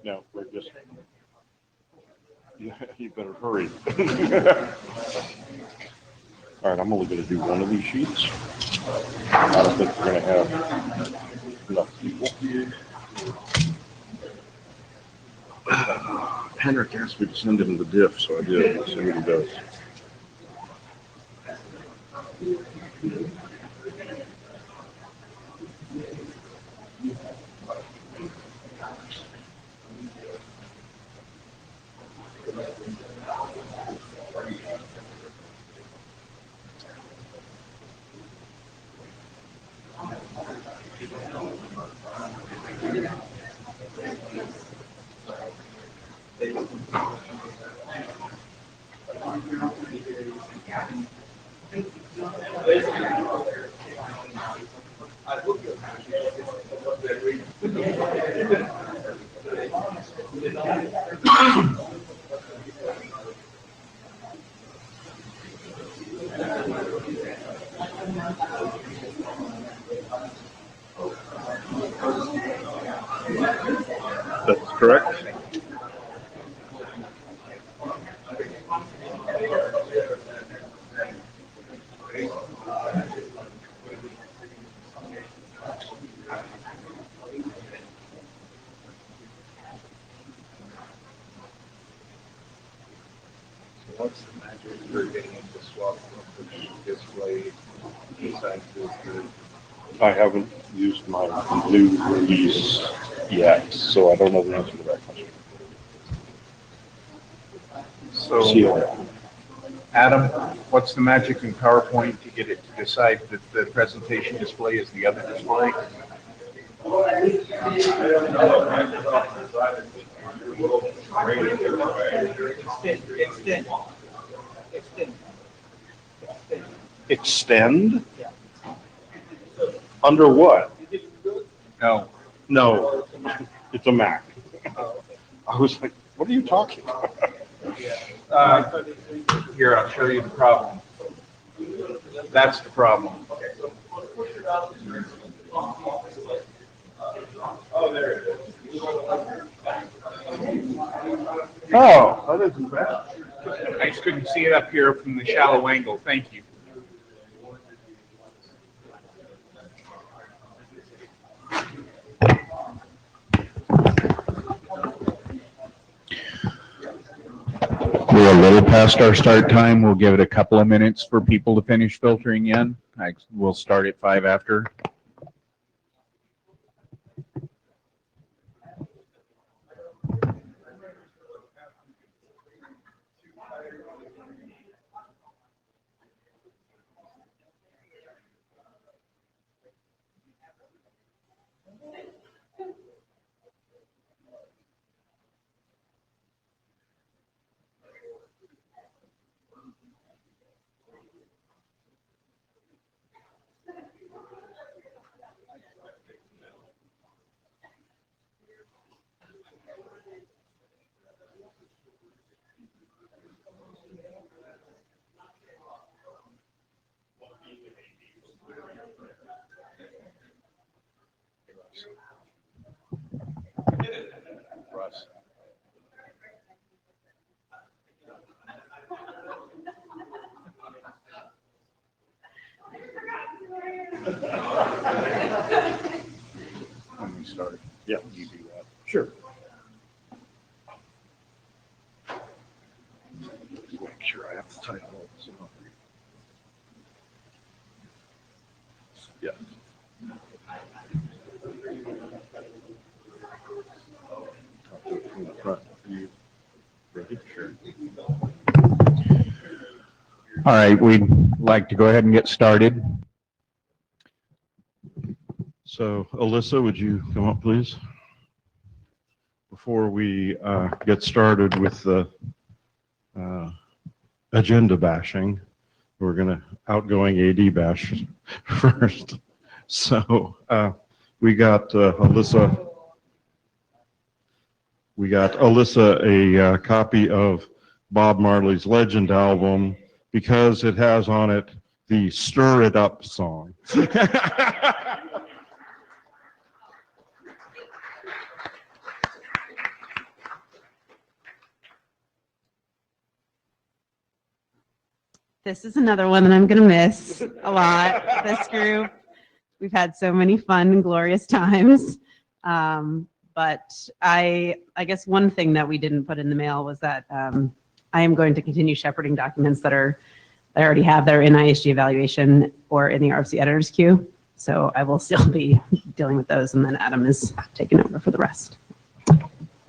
No, we're just, you better hurry. All right, I'm only going to do one of these sheets. I don't think we're going to have enough people. Henrik asked me to send him the diff, so I did. Let's see what he does. That's correct. What's the magic for getting into swap display besides this? I haven't used my new release yet, so I don't know the answer to that question. So, Adam, what's the magic in PowerPoint to get it to decide that the presentation display is the other display? Extend? Under what? No. No, it's a Mac. I was like, what are you talking about? Here, I'll show you the problem. That's the problem. Oh, there it is. Oh, that isn't bad. I just couldn't see it up here from the shallow angle. Thank you. We're a little past our start time. We'll give it a couple of minutes for people to finish filtering in. We'll start at 5 after. Russ. When we start. Yeah, you do that. Sure. Make sure I have the title. So. Yeah. From the front. You ready? Sure. All right, we'd like to go ahead and get started. So, Alyssa, would you come up, please? Before we get started with the agenda bashing, we're going to outgoing AD bash first. So, we got Alyssa We got Alyssa a copy of Bob Marley's Legend album because it has on it the Stir It Up song. This is another one that I'm going to miss a lot, this group. We've had so many fun and glorious times. But I guess one thing that we didn't put in the mail was that I am going to continue shepherding documents that I already have that are in ISG evaluation or in the RFC editor's queue. So I will still be dealing with those, and then Adam is taking over for the rest.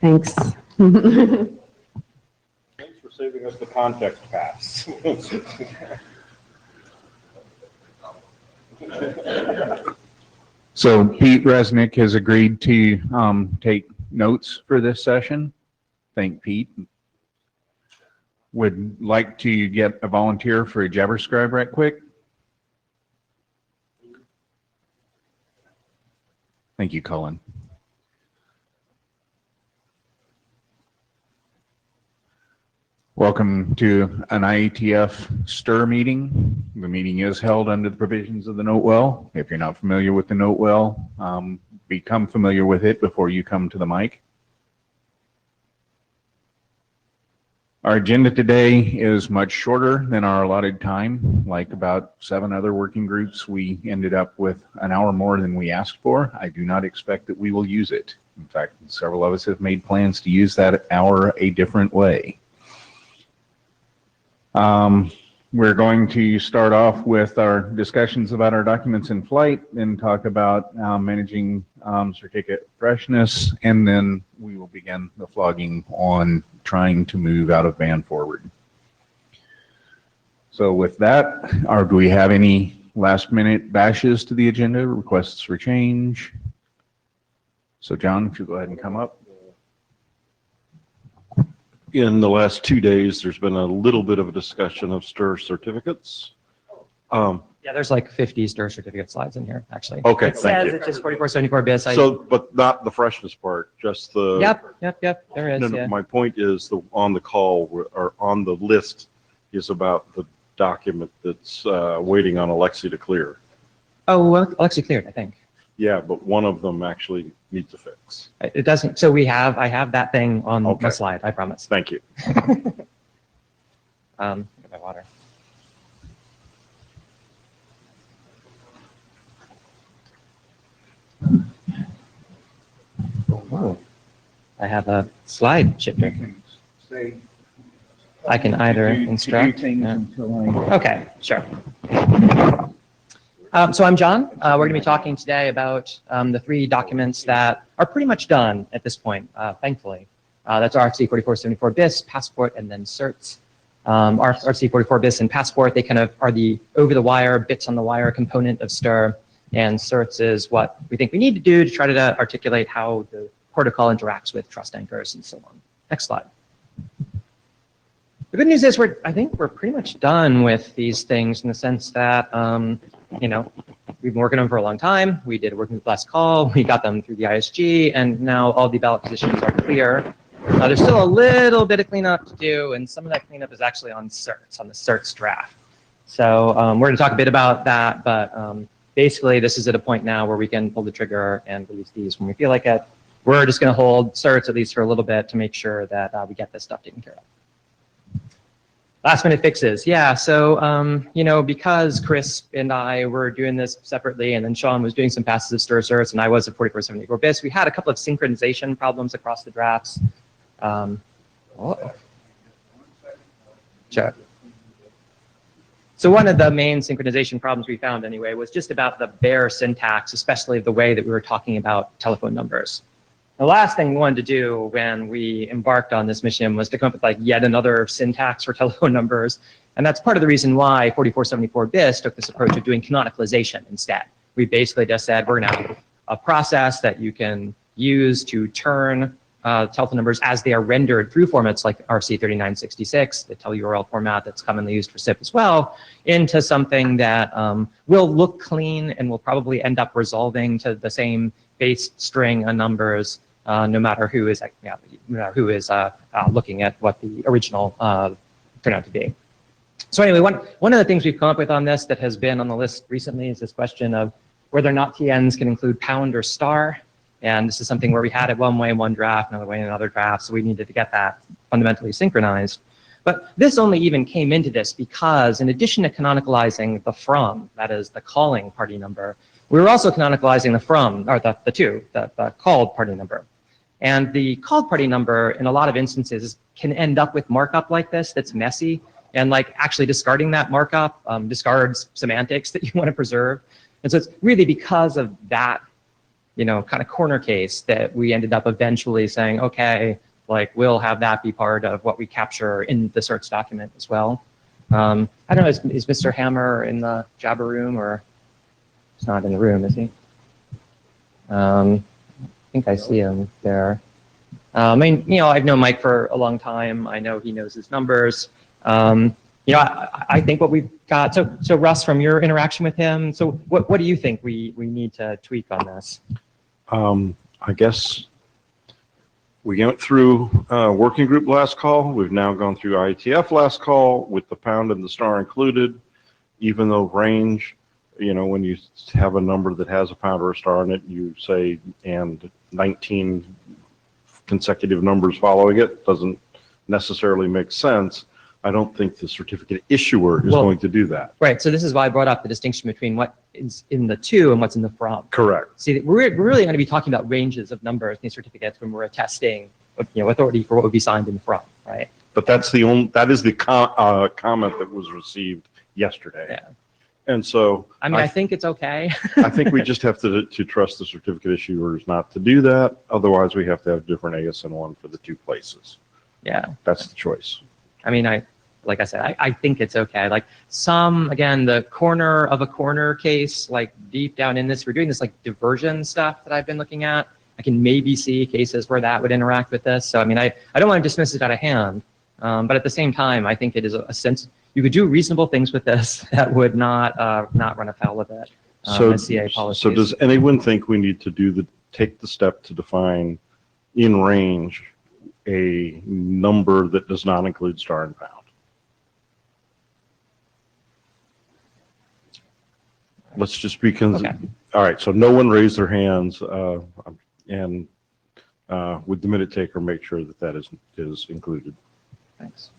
Thanks. Thanks for saving us the context pass. So Pete Resnick has agreed to take notes for this session. Thank Pete. Would like to get a volunteer for a Jabber scribe right quick. Thank you, Colin. Welcome to an IETF STIR meeting. The meeting is held under the provisions of the Note Well. If you're not familiar with the Note Well, become familiar with it before you come to the mic. Our agenda today is much shorter than our allotted time. Like about 7 other working groups, we ended up with an hour more than we asked for. I do not expect that we will use it. In fact, several of us have made plans to use that hour a different way. We're going to start off with our discussions about our documents in flight, then talk about managing certificate freshness, and then we will begin the flogging on trying to move out of band forward. So with that, do we have any last minute bashes to the agenda, requests for change? So John, if you go ahead and come up. In the last 2 days, there's been a little bit of a discussion of STIR certificates. Yeah, there's like 50 STIR certificate slides in here, actually. Okay, It thank says you. it's just 4474 BIS. So, but not the freshness part, just the. Yep, there is, No, no, yeah. my point is on the call or on the list is about the document that's waiting on Alexi to clear. Oh, well, Alexi cleared, I think. Yeah, but one of them actually needs a fix. It doesn't, so I have that thing on Okay. my slide, I promise. Thank you. Get my water. Oh, I have a slide shifter. I can either instruct. Yeah. Okay, sure. So I'm John. We're going to be talking today about the 3 documents that are pretty much done at this point, thankfully. That's RFC 4474 BIS, Passport, and then certs. RFC 44 BIS and Passport, they kind of are the over-the-wire, bits-on-the-wire component of STIR, and certs is what we think we need to do to try to articulate how the protocol interacts with trust anchors and so on. Next slide. The good news is I think we're pretty much done with these things in the sense that, you know, we've been working on them for a long time. We did a working group last call. We got them through the ISG, and now all the ballot positions are clear. There's still a little bit of cleanup to do, and some of that cleanup is actually on certs, on the certs draft. So we're going to talk a bit about that, but basically this is at a point now where we can pull the trigger and release these when we feel like it. We're just going to hold certs at least for a little bit to make sure that we get this stuff taken care of. Last minute fixes. Yeah, so, you know, because Chris and I were doing this separately, and then Sean was doing some passes of STIR certs, and I was at 4474 BIS, we had a couple of synchronization problems across the drafts. Sure. So one of the main synchronization problems we found anyway was just about the bare syntax, especially the way that we were talking about telephone numbers. The last thing we wanted to do when we embarked on this mission was to come up with like yet another syntax for telephone numbers. And that's part of the reason why 4474 BIS took this approach of doing canonicalization instead. We basically just said, we're going to have a process that you can use to turn telephone numbers as they are rendered through formats like RC 3966, the tele-URL format that's commonly used for SIP as well, into something that will look clean and will probably end up resolving to the same base string of numbers no matter who is, looking at what the original turned out to be. So anyway, one of the things we've come up with on this that has been on the list recently is this question of whether or not TNs can include pound or star. And this is something where we had it one way in one draft, another way in another draft, so we needed to get that fundamentally synchronized. But this only even came into this because in addition to canonicalizing the from, that is the calling party number, we were also canonicalizing the from, or the called party number. And the called party number in a lot of instances can end up with markup like this that's messy. And like actually discarding that markup discards semantics that you want to preserve. And so it's really because of that, kind of corner case that we ended up eventually saying, okay, like we'll have that be part of what we capture in the search document as well. I don't know, is Mr. Hammer in the Jabber room, or he's not in the room, is he? I think I see him there. I've known Mike for a long time. I know he knows his numbers. I think what we've got, so Russ, from your interaction with him, so what do you think we need to tweak on this? I guess we went through working group last call. We've now gone through IETF last call with the pound and the star included, even though range, when you have a number that has a pound or a star in it, you say, and 19 consecutive numbers following it doesn't necessarily make sense. I don't think the certificate issuer is going to do that. Right. So this is why I brought up the distinction between what is in the to and what's in the from. Correct. See, we're really going to be talking about ranges of numbers in these certificates when we're attesting, authority for what would be signed in the from, right? But that is the comment that was received yesterday. Yeah. And so I think it's okay. I think we just have to trust the certificate issuers not to do that. Otherwise, we have to have different ASN one for the two places. Yeah. That's the choice. Like I said, I think it's okay. Like again, the corner of a corner case, like deep down in this, we're doing this like diversion stuff that I've been looking at. I can maybe see cases where that would interact with this. So, I don't want to dismiss it out of hand. But at the same time, I think it is a sense, you could do reasonable things with this that would not run afoul of it. CA policies. So does anyone think we need to take the step to define in range a number that does not include star and pound? Let's just be Okay. All right, so no one raised their hands, and would the minute taker make sure that is included? Thanks.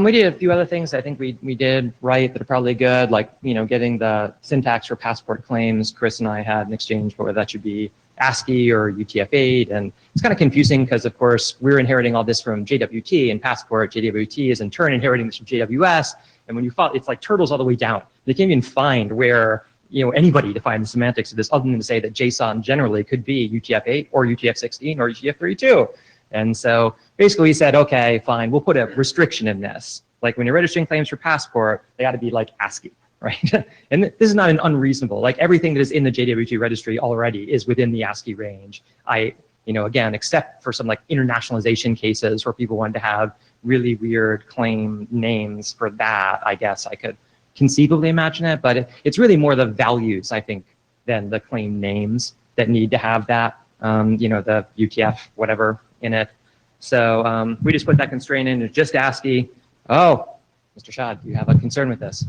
We did a few other things I think we did right that are probably good, like, getting the syntax for passport claims. Chris and I had an exchange for whether that should be ASCII or UTF-8, and it's kind of confusing because, of course, we're inheriting all this from JWT and passport. JWT is in turn inheriting this from JWS, and when you follow, it's like turtles all the way down. They can't even find where anybody define the semantics of this other than to say that JSON generally could be UTF-8 or UTF-16 or UTF-32. And so basically we said, okay, fine, we'll put a restriction in this. Like when you're registering claims for passport, they got to be like ASCII, right? And this is not an unreasonable, like everything that is in the JWT registry already is within the ASCII range. Again, except for some like internationalization cases where people wanted to have really weird claim names for that, I guess I could conceivably imagine it, but it's really more the values, I think, than the claim names that need to have that, the UTF, whatever in it. So we just put that constraint in, it's just ASCII. Oh, Mr. Shad, do you have a concern with this?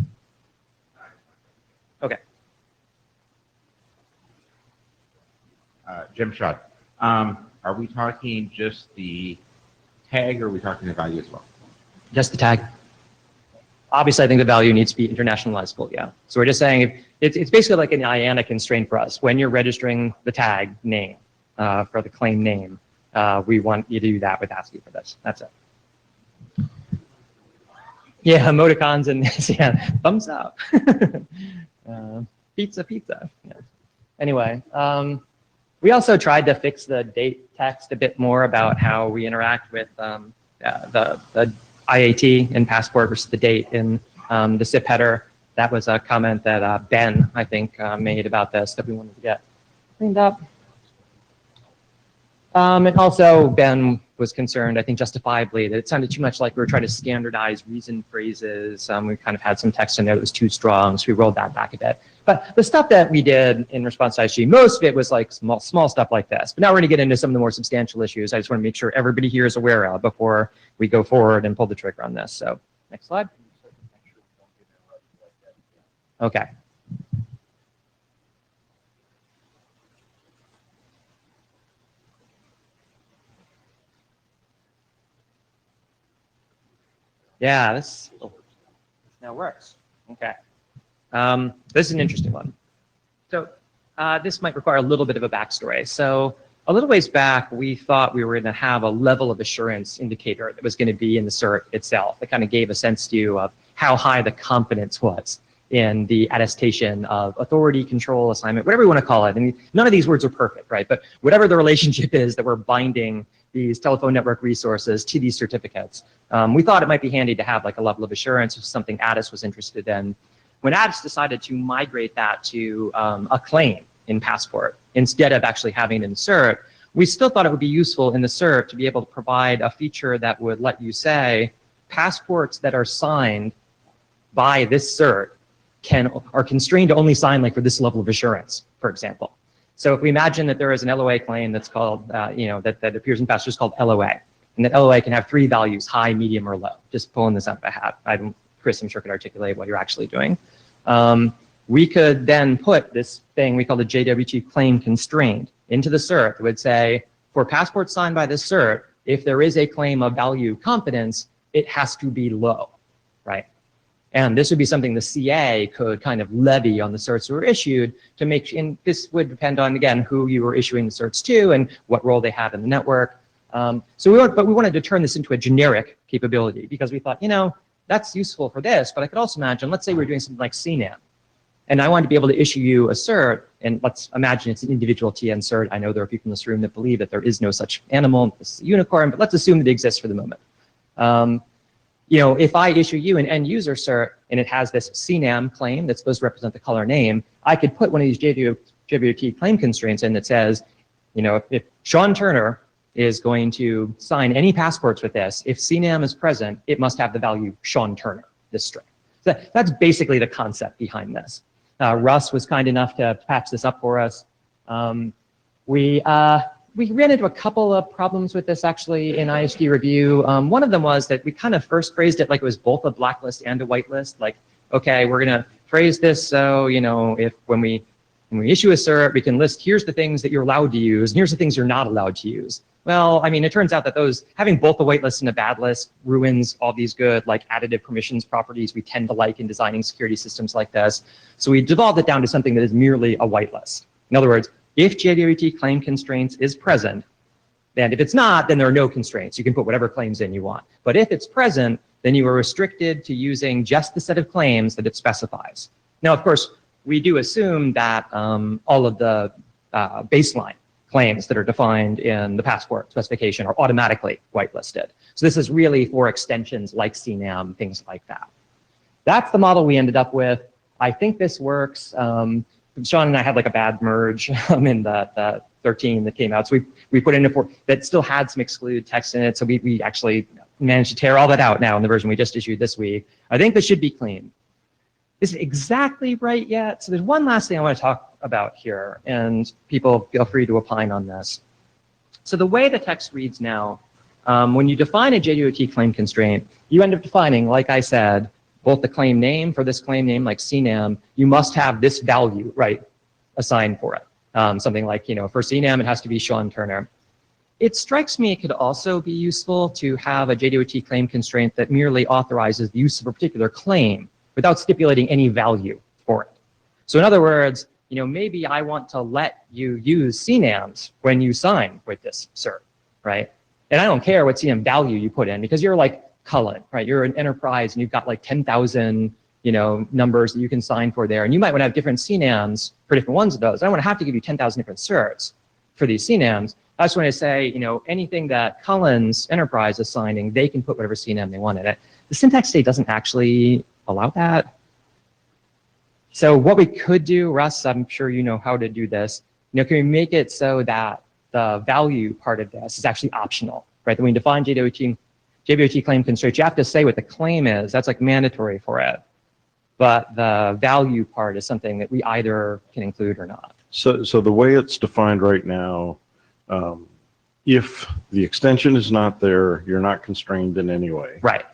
Okay. Jim Schott, are we talking just the tag or are we talking the value as well? Just the tag. Obviously, I think the value needs to be internationalizable, yeah. So we're just saying it's basically like an IANA constraint for us. When you're registering the tag name for the claim name, we want you to do that with ASCII for this. That's it. Yeah, emoticons and yeah, thumbs up. Pizza. Yeah. Anyway, we also tried to fix the date text a bit more about how we interact with the IAT in passport versus the date in the SIP header. That was a comment that Ben, I think, made about this that we wanted to get cleaned up. And also Ben was concerned, I think justifiably, that it sounded too much like we were trying to standardize reason phrases. We kind of had some text in there that was too strong, so we rolled that back a bit. But the stuff that we did in response to ISG, most of it was like small stuff like this. But now we're going to get into some of the more substantial issues. I just want to make sure everybody here is aware of before we go forward and pull the trigger on this. So next slide. Okay. Yeah, this now works. Okay. This is an interesting one. So this might require a little bit of a backstory. So a little ways back, we thought we were going to have a level of assurance indicator that was going to be in the cert itself. That kind of gave a sense to you of how high the confidence was in the attestation of authority, control, assignment, whatever you want to call it. And none of these words are perfect, right? But whatever the relationship is that we're binding these telephone network resources to these certificates, we thought it might be handy to have like a level of assurance, which is something Addis was interested in. When Addis decided to migrate that to a claim in Passport, instead of actually having it in cert, we still thought it would be useful in the cert to be able to provide a feature that would let you say passports that are signed by this cert are constrained to only sign like for this level of assurance, for example. So if we imagine that there is an LOA claim that's called, that appears in Passport called LOA, and that LOA can have 3 values, high, medium, or low. Just pulling this out of a hat. Chris, I'm sure could articulate what you're actually doing. We could then put this thing we call the JWT claim constraint into the cert that would say, for passports signed by this cert, if there is a claim of value confidence, it has to be low, right? And this would be something the CA could kind of levy on the certs that were issued to make, and this would depend on, again, who you were issuing the certs to and what role they have in the network. But we wanted to turn this into a generic capability because we thought, that's useful for this, but I could also imagine, let's say we're doing something like CNAM, and I wanted to be able to issue you a cert, and let's imagine it's an individual TN cert. I know there are people in this room that believe that there is no such animal, this is a unicorn, but let's assume that it exists for the moment. If I issue you an end user cert and it has this CNAM claim that's supposed to represent the color name, I could put one of these JWT claim constraints in that says, if Sean Turner is going to sign any passports with this, if CNAM is present, it must have the value Sean Turner, this string. So that's basically the concept behind this. Russ was kind enough to patch this up for us. We ran into a couple of problems with this actually in ISG review. One of them was that we kind of first phrased it like it was both a blacklist and a whitelist. Like, okay, we're going to phrase this so, if when we issue a cert, we can list here's the things that you're allowed to use and here's the things you're not allowed to use. Well, it turns out that having both a whitelist and a bad list ruins all these good like additive permissions properties we tend to like in designing security systems like this. So we devolved it down to something that is merely a whitelist. In other words, if JWT claim constraints is present, and if it's not, then there are no constraints. You can put whatever claims in you want. But if it's present, then you are restricted to using just the set of claims that it specifies. Now, of course, we do assume that all of the baseline claims that are defined in the passport specification are automatically whitelisted. So this is really for extensions like CNAM, things like that. That's the model we ended up with. I think this works. Sean and I had like a bad merge in the 13 that came out. So we put in a that still had some exclude text in it. So we actually managed to tear all that out now in the version we just issued this week. I think this should be clean. Is it exactly right yet? So there's one last thing I want to talk about here, and people feel free to opine on this. So the way the text reads now, when you define a JWT claim constraint, you end up defining, like I said, both the claim name for this claim name, like CNAM, you must have this value, right, assigned for it. Something like, for CNAM, it has to be Sean Turner. It strikes me it could also be useful to have a JWT claim constraint that merely authorizes the use of a particular claim without stipulating any value for it. So in other words, maybe I want to let you use CNAMs when you sign with this cert, right? And I don't care what CNAM value you put in because you're like Cullen, right? You're an enterprise and you've got like 10,000, numbers that you can sign for there. And you might want to have different CNAMs for different ones of those. I don't want to have to give you 10,000 different certs for these CNAMs. I just want to say, anything that Cullen's enterprise is signing, they can put whatever CNAM they want in it. The syntax state doesn't actually allow that. So what we could do, Russ, I'm sure you know how to do this. Can we make it so that the value part of this is actually optional, right? That when you define JWT claim constraint, you have to say what the claim is. That's like mandatory for it. but the value part is something that we either can include or not. So the way it's defined right now, if the extension is not there, you're not constrained in any way. Right.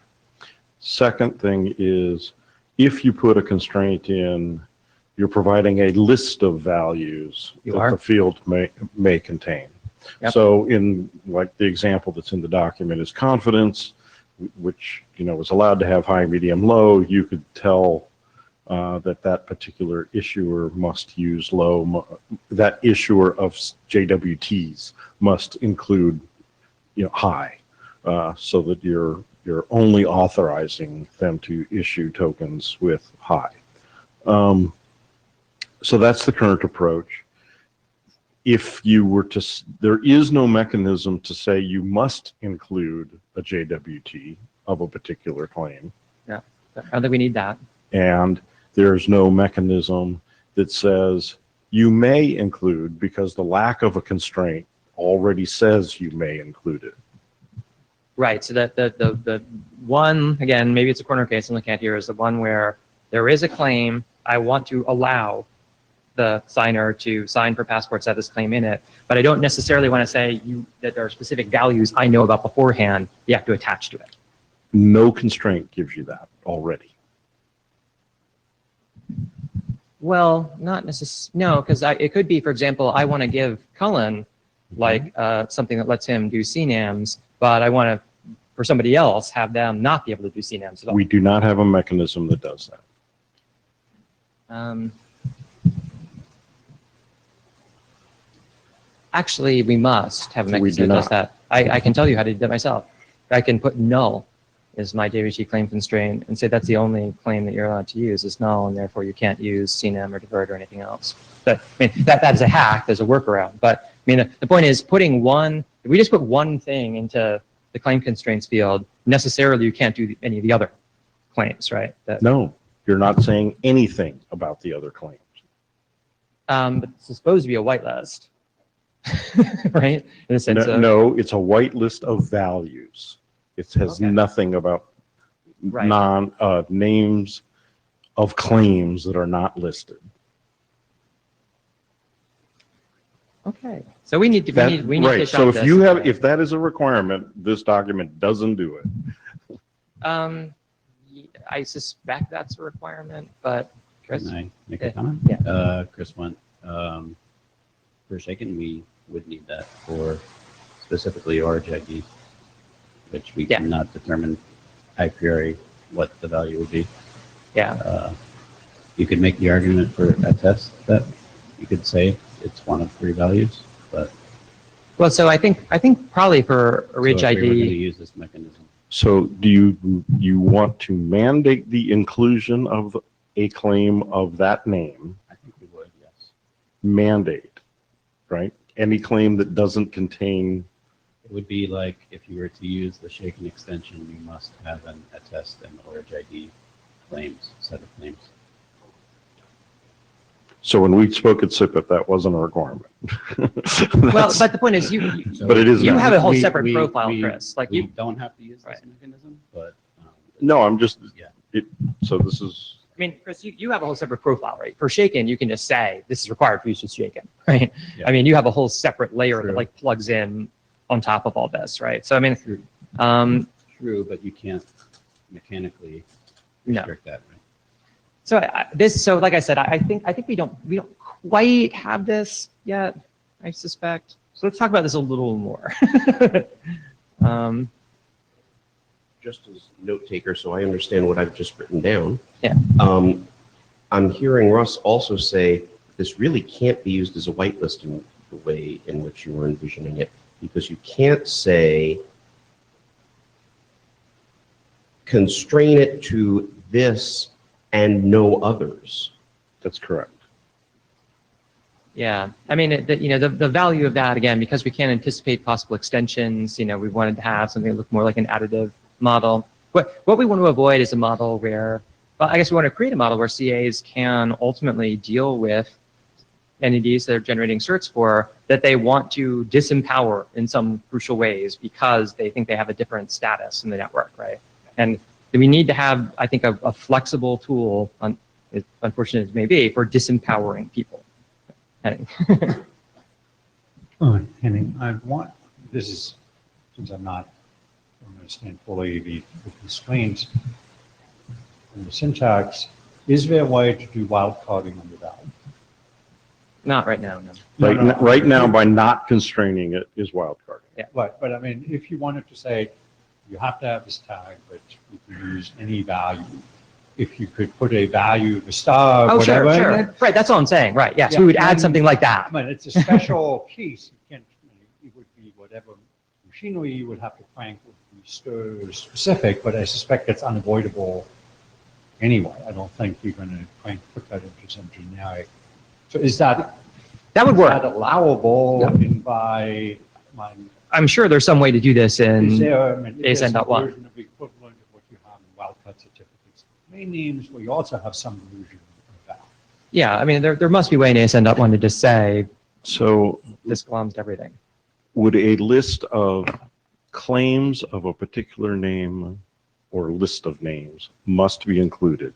Second thing is, if you put a constraint in, you're providing a list of values You that are. the field may contain. Yep. So in like the example that's in the document is confidence, which, is allowed to have high, medium, low. You could tell that particular issuer must use low, that issuer of JWTs must include, high, so that you're only authorizing them to issue tokens with high. So that's the current approach. If you were to, there is no mechanism to say you must include a JWT of a particular claim. I don't think we need that. And there's no mechanism that says you may include, because the lack of a constraint already says you may include it. Right. So that the one, again, maybe it's a corner case I'm looking at here, is the one where there is a claim. I want to allow the signer to sign for passports that have this claim in it, but I don't necessarily want to say that there are specific values I know about beforehand you have to attach to it. No constraint gives you that already. Well, not necessarily, no, because it could be, for example, I want to give Cullen like something that lets him do CNAMs, but I want to, for somebody else, have them not be able to do CNAMs at all. We do not have a mechanism that does that. Actually, we must have a We mechanism do that does not. that. I can tell you how to do that myself. I can put null is my JWT claim constraint and say that's the only claim that you're allowed to use is null, and therefore you can't use CNAM or divert or anything else. But I mean, that is a hack. There's a workaround. But I mean, the point is putting one. If we just put one thing into the claim constraints field, necessarily you can't do any of the other claims, right? No, you're not saying anything about the other claims. But it's supposed to be a whitelist, right? In the sense of No, it's a whitelist of values. It has Okay. nothing about Right. names of claims that are not listed. okay. So we need to we need to Right, shop so if this. you have, Right. if that is a requirement, this document doesn't do it. I suspect that's a requirement, but Chris? Can I make Yeah. a comment? Yeah. Chris went, for shaken, we would need that for specifically RJD, which we Yeah. cannot determine a priori what the value would be. Yeah. You could make the argument for a test that you could say it's one of three values, but Well, so I think probably for a Ridge so if we were going to ID, use this mechanism. So do you want to mandate the inclusion of a claim of that name? I think we would, yes. Mandate, right? Any claim that doesn't contain, It would be like if you were to use the shaken extension, you must have a test and RJD claims, set of claims. so when we spoke at SIPIT, that wasn't a requirement. well, That's- but the point is So But it is you now. have a whole we- separate we- profile, we- Chris. Like we you, don't have to use this Right. mechanism, but No, I'm just, Yeah. so this is, I mean, Chris, you have a whole separate profile, right? For shaken, you can just say this is required for use of shaken, right? Yeah. I mean, you have a whole separate layer True. that like plugs in on top of all this, right? So I mean, true, but you can't mechanically no. restrict that, right? So so like I said, I think we don't quite have this yet, I suspect. So let's talk about this a little more. Just as note taker, so I understand what I've just written down. Yeah. I'm hearing Russ also say this really can't be used as a whitelist in the way in which you were envisioning it, because you can't say constrain it to this and no others. that's correct. Yeah, I mean, the value of that, again, because we can't anticipate possible extensions, we wanted to have something that looked more like an additive model. What we want to avoid is a model where, well, I guess we want to create a model where CAs can ultimately deal with entities that are generating certs for that they want to disempower in some crucial ways because they think they have a different status in the network, right? And we need to have, I think, a flexible tool, as unfortunate as it may be, for disempowering people. And- Henning, I want, this is, since I don't understand fully the constraints and the syntax, is there a way to do wildcarding under that? Not right now, no. Right now, by not constraining it is wildcarding. Right, but I mean, if you wanted to say, you have to have this tag, but you can use any value. If you could put a value, the star, Oh, sure, whatever. sure. Right, that's all I'm saying, right, yes, Yeah, we would add and- something like that. I mean, it's a special case. You can't, it would be whatever machinery you would have to crank would be stir specific, but I suspect it's unavoidable anyway. I don't think you're going to put that into some generic. So is that? That would Is work. that allowable Yeah. in by, I'm sure there's some way to do this is in, there, I mean, is there some ASN.1. version of the equivalent of what you have in wildcat certificates? Main names, where you also have some version of that. yeah, I mean, there must be a way in ASN.1 to just say So this belongs to everything. would a list of claims of a particular name or list of names must be included?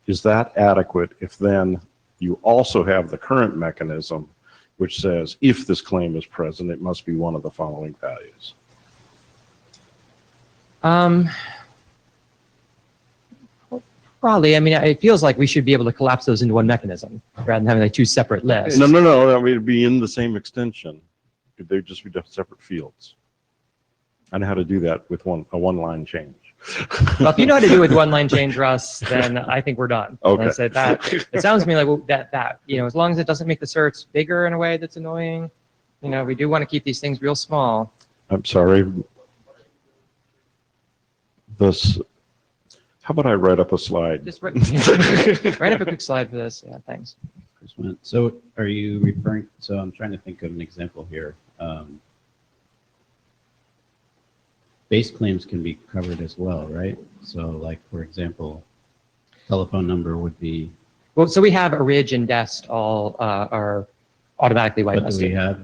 Is that adequate if then you also have the current mechanism which says if this claim is present, it must be one of the following values? Probably, I mean, it feels like we should be able to collapse those into one mechanism rather than having like two separate lists. No, I mean, it'd be in the same extension. They'd just be separate fields. I know how to do that with a one-line change. Well, if you know how to do it with one line change, Russ, then I think we're done. Okay. I said that. It sounds to me like well, that, you know, as long as it doesn't make the certs bigger in a way that's annoying, you know, we do want to keep these things real small. I'm sorry. How about I write up a slide? Just write up a quick slide for this. Yeah, thanks. So are you referring, so I'm trying to think of an example here. Base claims can be covered as well, right? So like, for example, telephone number would be, Well, so we have Orig and Dest all are automatically what do we whitelisted. have?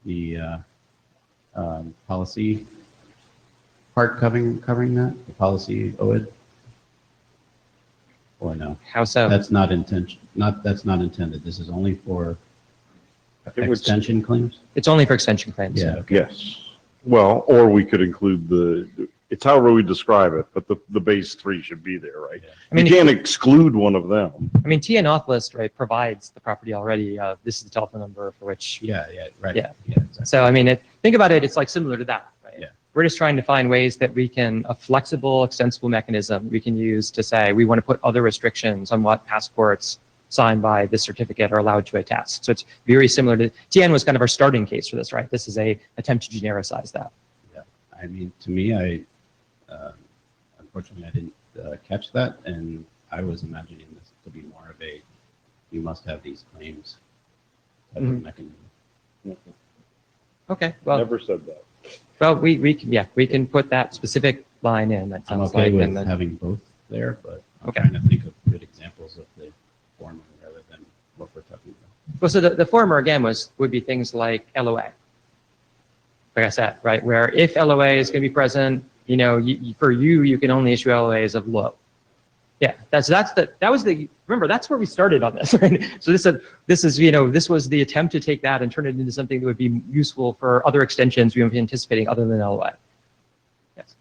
The policy part covering that, the policy OID? Or no? How so? That's not that's not intended. This is only for It would- extension claims? It's only for extension claims. Yeah, okay. Yes. Well, or we could include it's however we describe it, but the base three should be there, right? I mean, You can't exclude one of them. I mean, TN auth list, right, provides the property already. This is the telephone number for which. Yeah, right. Yeah. Exactly. So, I mean, think about it, it's like similar to that, right? Yeah. We're just trying to find ways that we can, a flexible, extensible mechanism we can use to say, we want to put other restrictions on what passports signed by this certificate are allowed to attest. So it's very similar to, TN was kind of our starting case for this, right? This is a attempt to genericize that. I mean, to me, unfortunately, I didn't catch that, and I was imagining this to be more of a, you must have these claims type of Mhm. mechanism. Okay, well, Never said that. well, we can put that specific line in, that I'm sounds okay like. with and then- having both there, but I'm Okay. trying to think of good examples of the former rather than what we're talking about. Well, so the former again would be things like LOA. Like I said, right, where if LOA is going to be present, you know, you can only issue LOAs of low. Yeah, remember, that's where we started on this, right? So this was the attempt to take that and turn it into something that would be useful for other extensions we would be anticipating other than LOA. Yes.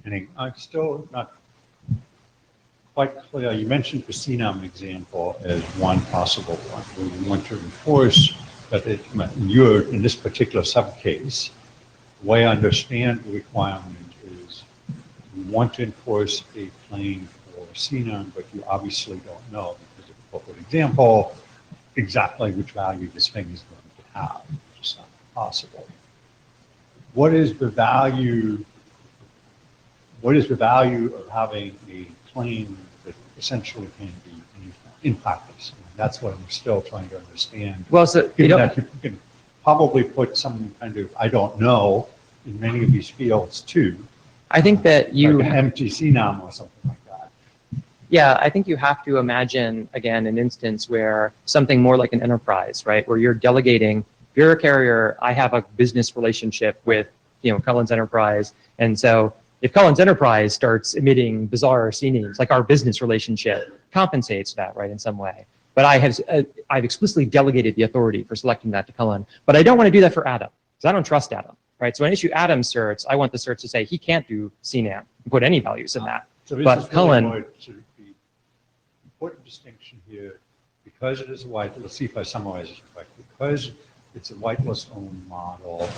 And I'm still not quite clear. You mentioned the CNAM example as one possible one where you want to enforce that in this particular subcase, the way I understand the requirement is you want to enforce a claim for CNAM, but you obviously don't know because of the corporate example exactly which value this thing is going to have. It's just not possible. What is the value of having a claim that essentially can be in practice? That's what I'm still trying to understand. Well, so you Given know, that you can probably put some kind of, I don't know, in many of these fields too, I think that you. like an MTC NAM or something like that. Yeah, I think you have to imagine, again, an instance where something more like an enterprise, right? Where you're delegating, if you're a carrier, I have a business relationship with Cullen's Enterprise. And so if Cullen's Enterprise starts emitting bizarre CNAMEs, like our business relationship compensates that, right, in some way. But I've explicitly delegated the authority for selecting that to Cullen. But I don't want to do that for Adam, because I don't trust Adam, right? So when I issue Adam certs, I want the certs to say he can't do CNAM and put any values in that. So this But is really Cullen- more to be important distinction here, because it is a white, let's see if I summarize this correctly, because it's a whitelist owned model.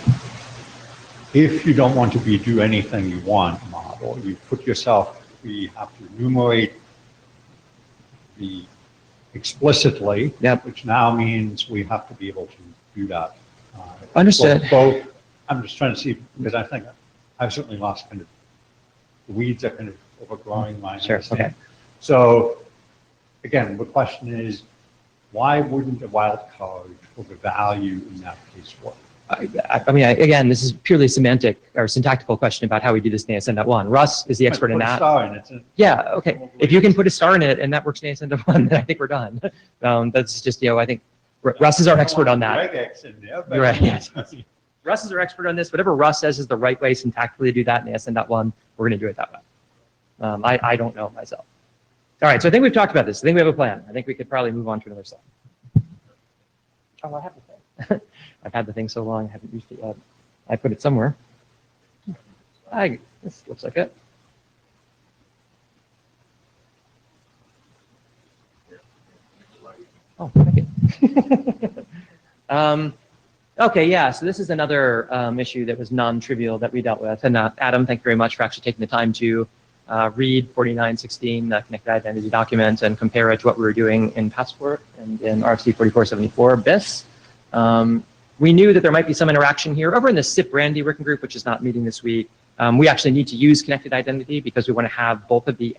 If you don't want to do anything you want model, you put yourself, we have to enumerate the explicitly, Yep. which now means we have to be able to do that. Understood. Both, I'm just trying to see, because I think I've certainly lost kind of, the weeds are kind of overgrowing my Sure, understanding. okay. So again, the question is, why wouldn't a wild card for the value in that case work? Again, this is purely semantic or syntactical question about how we do this in ASN.1. Russ is the expert in Put a that. star in it. Yeah, okay. If you can put a star in it and that works in ASN.1, then I think we're done. That's just, I think Russ is our expert on that. Regex in there, but- You're right, yes. Russ is our expert on this. Whatever Russ says is the right way syntactically to do that in ASN.1, we're going to do it that way. I don't know myself. All right, so I think we've talked about this. I think we have a plan. I think we could probably move on to another slide. Oh, I have the thing. I've had the thing so long, I haven't used it yet. I put it somewhere. This looks like it. Oh, thank you. Okay, yeah, so this is another issue that was non-trivial that we dealt with. And Adam, thank you very much for actually taking the time to read 4916, the connected identity document, and compare it to what we were doing in Passport and in RFC 4474 BIS. We knew that there might be some interaction here. Over in the SIP Randy working group, which is not meeting this week, we actually need to use connected identity because we want to have both of the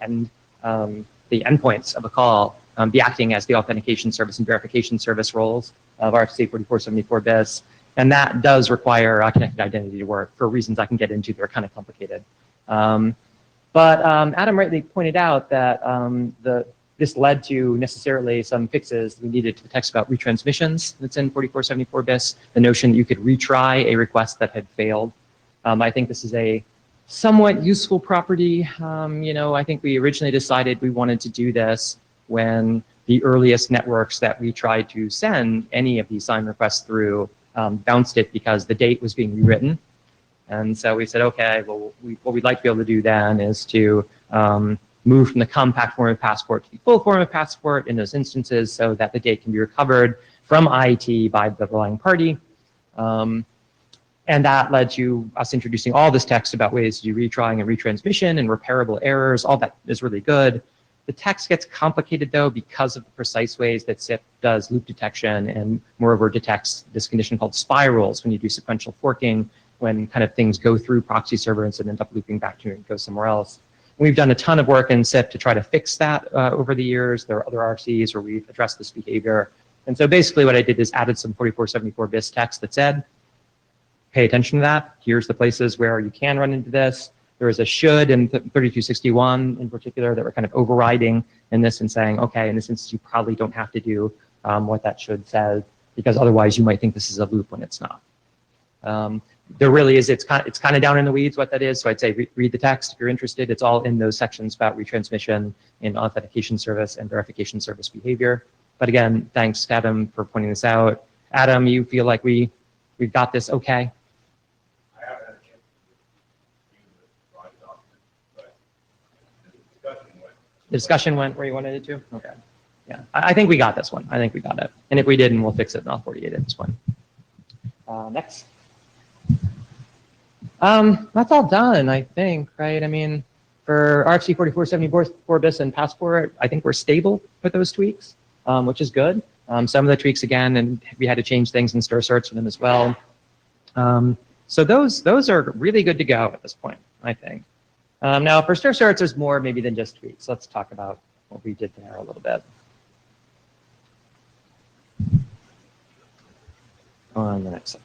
endpoints of a call be acting as the authentication service and verification service roles of RFC 4474 BIS. And that does require connected identity to work for reasons I can get into that are kind of complicated. But Adam rightly pointed out that this led to necessarily some fixes we needed to the text about retransmissions that's in 4474 BIS, the notion that you could retry a request that had failed. I think this is a somewhat useful property. I think we originally decided we wanted to do this when the earliest networks that we tried to send any of these sign requests through bounced it because the date was being rewritten. And so we said, okay, well, what we'd like to be able to do then is to move from the compact form of Passport to the full form of Passport in those instances so that the date can be recovered from IET by the relying party. And that led to us introducing all this text about ways to do retrying and retransmission and repairable errors. All that is really good. The text gets complicated, though, because of the precise ways that SIP does loop detection and, moreover, detects this condition called spirals when you do sequential forking, when kind of things go through proxy servers and end up looping back to it and go somewhere else. We've done a ton of work in SIP to try to fix that over the years. There are other RFCs where we've addressed this behavior. And so basically what I did is added some 4474 BIS text that said, pay attention to that. Here's the places where you can run into this. There is a should in 3261 in particular that we're kind of overriding in this and saying, okay, in this instance, you probably don't have to do what that should says because otherwise you might think this is a loop when it's not. There really is, it's kind of down in the weeds what that is. So I'd say read the text if you're interested. It's all in those sections about retransmission in authentication service and verification service behavior. But again, thanks to Adam for pointing this out. Adam, you feel like we've got this okay? I haven't had a chance to use the drawing document, but the discussion went where you wanted it to? Okay. Yeah, I think we got this one. I think we got it. And if we didn't, we'll fix it in all 48 at this point. Next. That's all done, I think, right? I mean, for RFC 4474 BIS and Passport, I think we're stable with those tweaks, which is good. Some of the tweaks, again, and we had to change things in stir certs for them as well. So those are really good to go at this point, I think. Now, for stir certs, there's more maybe than just tweaks. Let's talk about what we did there a little bit. On the next slide.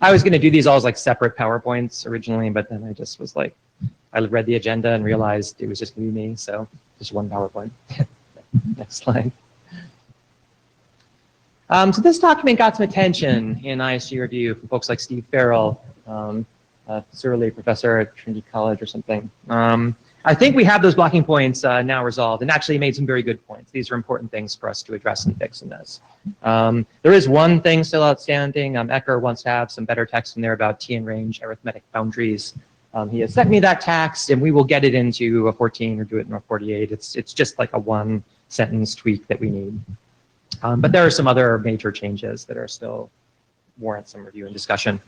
I was going to do these all as like separate PowerPoints originally, but then I just was like, I read the agenda and realized it was just going to be me, so just one PowerPoint. Next slide. So this document got some attention in ISG review from folks like Steve Farrell, a Surly professor at Trinity College or something. I think we have those blocking points now resolved, and actually made some very good points. These are important things for us to address and fix in this. There is one thing still outstanding. Ecker wants to have some better text in there about T and range arithmetic boundaries. He has sent me that text, and we will get it into a 14 or do it in a 48. It's just like a one sentence tweak that we need. But there are some other major changes that are still warrant some review and discussion.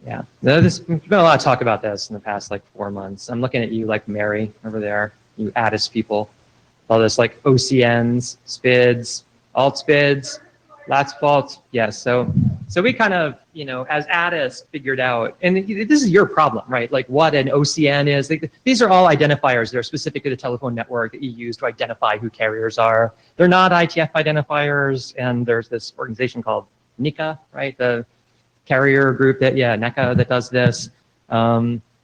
Yeah, there's been a lot of talk about this in the past like 4 months. I'm looking at you like Mary over there, you Addis people. All this like OCNs, SPIDs, alt SPIDs, lats faults. Yes, so we kind of, you know, as Addis figured out, and this is your problem, right? Like what an OCN is. These are all identifiers that are specific to the telephone network that you use to identify who carriers are. They're not IETF identifiers, and there's this organization called NICA, right? The carrier group that, NECA, that does this.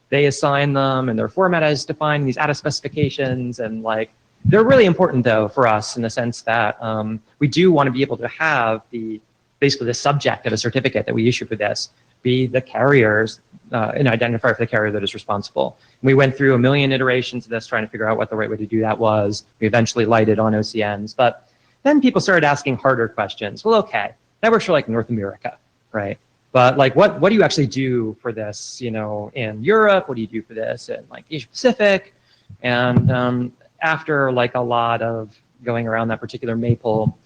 They assign them, and their format is defined in these ATA specifications, and like, they're really important though for us in the sense that we do want to be able to have basically the subject of a certificate that we issue for this be the carriers, an identifier for the carrier that is responsible. We went through a million iterations of this trying to figure out what the right way to do that was. We eventually lighted on OCNs, but then people started asking harder questions. Well, okay, that works for like North America, right? But like, what do you actually do for this, you know, in Europe? What do you do for this in like Asia Pacific? And after like a lot of going around that particular maypole,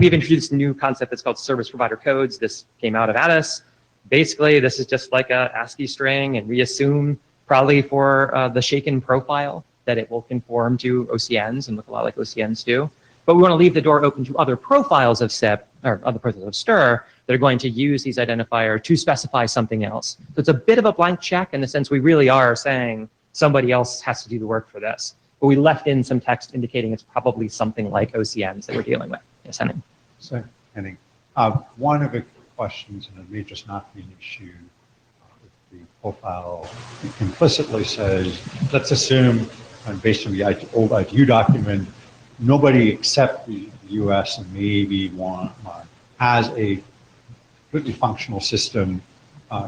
we've introduced a new concept that's called service provider codes. This came out of Addis. Basically, this is just like a ASCII string, and we assume probably for the shaken profile that it will conform to OCNs and look a lot like OCNs do. But we want to leave the door open to other profiles of SIP or other profiles of STIR that are going to use these identifiers to specify something else. So it's a bit of a blank check in the sense we really are saying somebody else has to do the work for this. But we left in some text indicating it's probably something like OCNs that we're dealing with. Yes, Henning. So, Henning, one of the questions, and it may just not be an issue, with the profile implicitly says, let's assume, based on the old ITU document, nobody except the US and maybe one has a completely functional system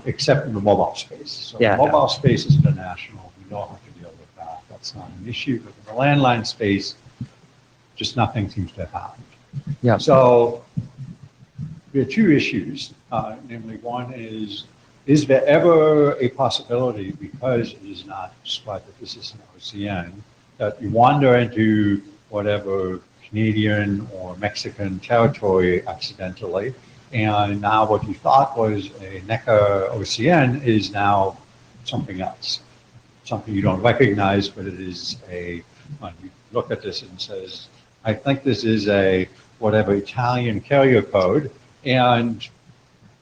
except in the mobile space. So the mobile space is international. We don't have to deal with that. That's not an issue. But in the landline space, just nothing seems to have happened. Yeah. So there are two issues. Namely, one is there ever a possibility, because it is not described that this is an OCN, that you wander into whatever Canadian or Mexican territory accidentally, and now what you thought was a NECA OCN is now something else, something you don't recognize, but it is you look at this and says, I think this is a whatever Italian carrier code, and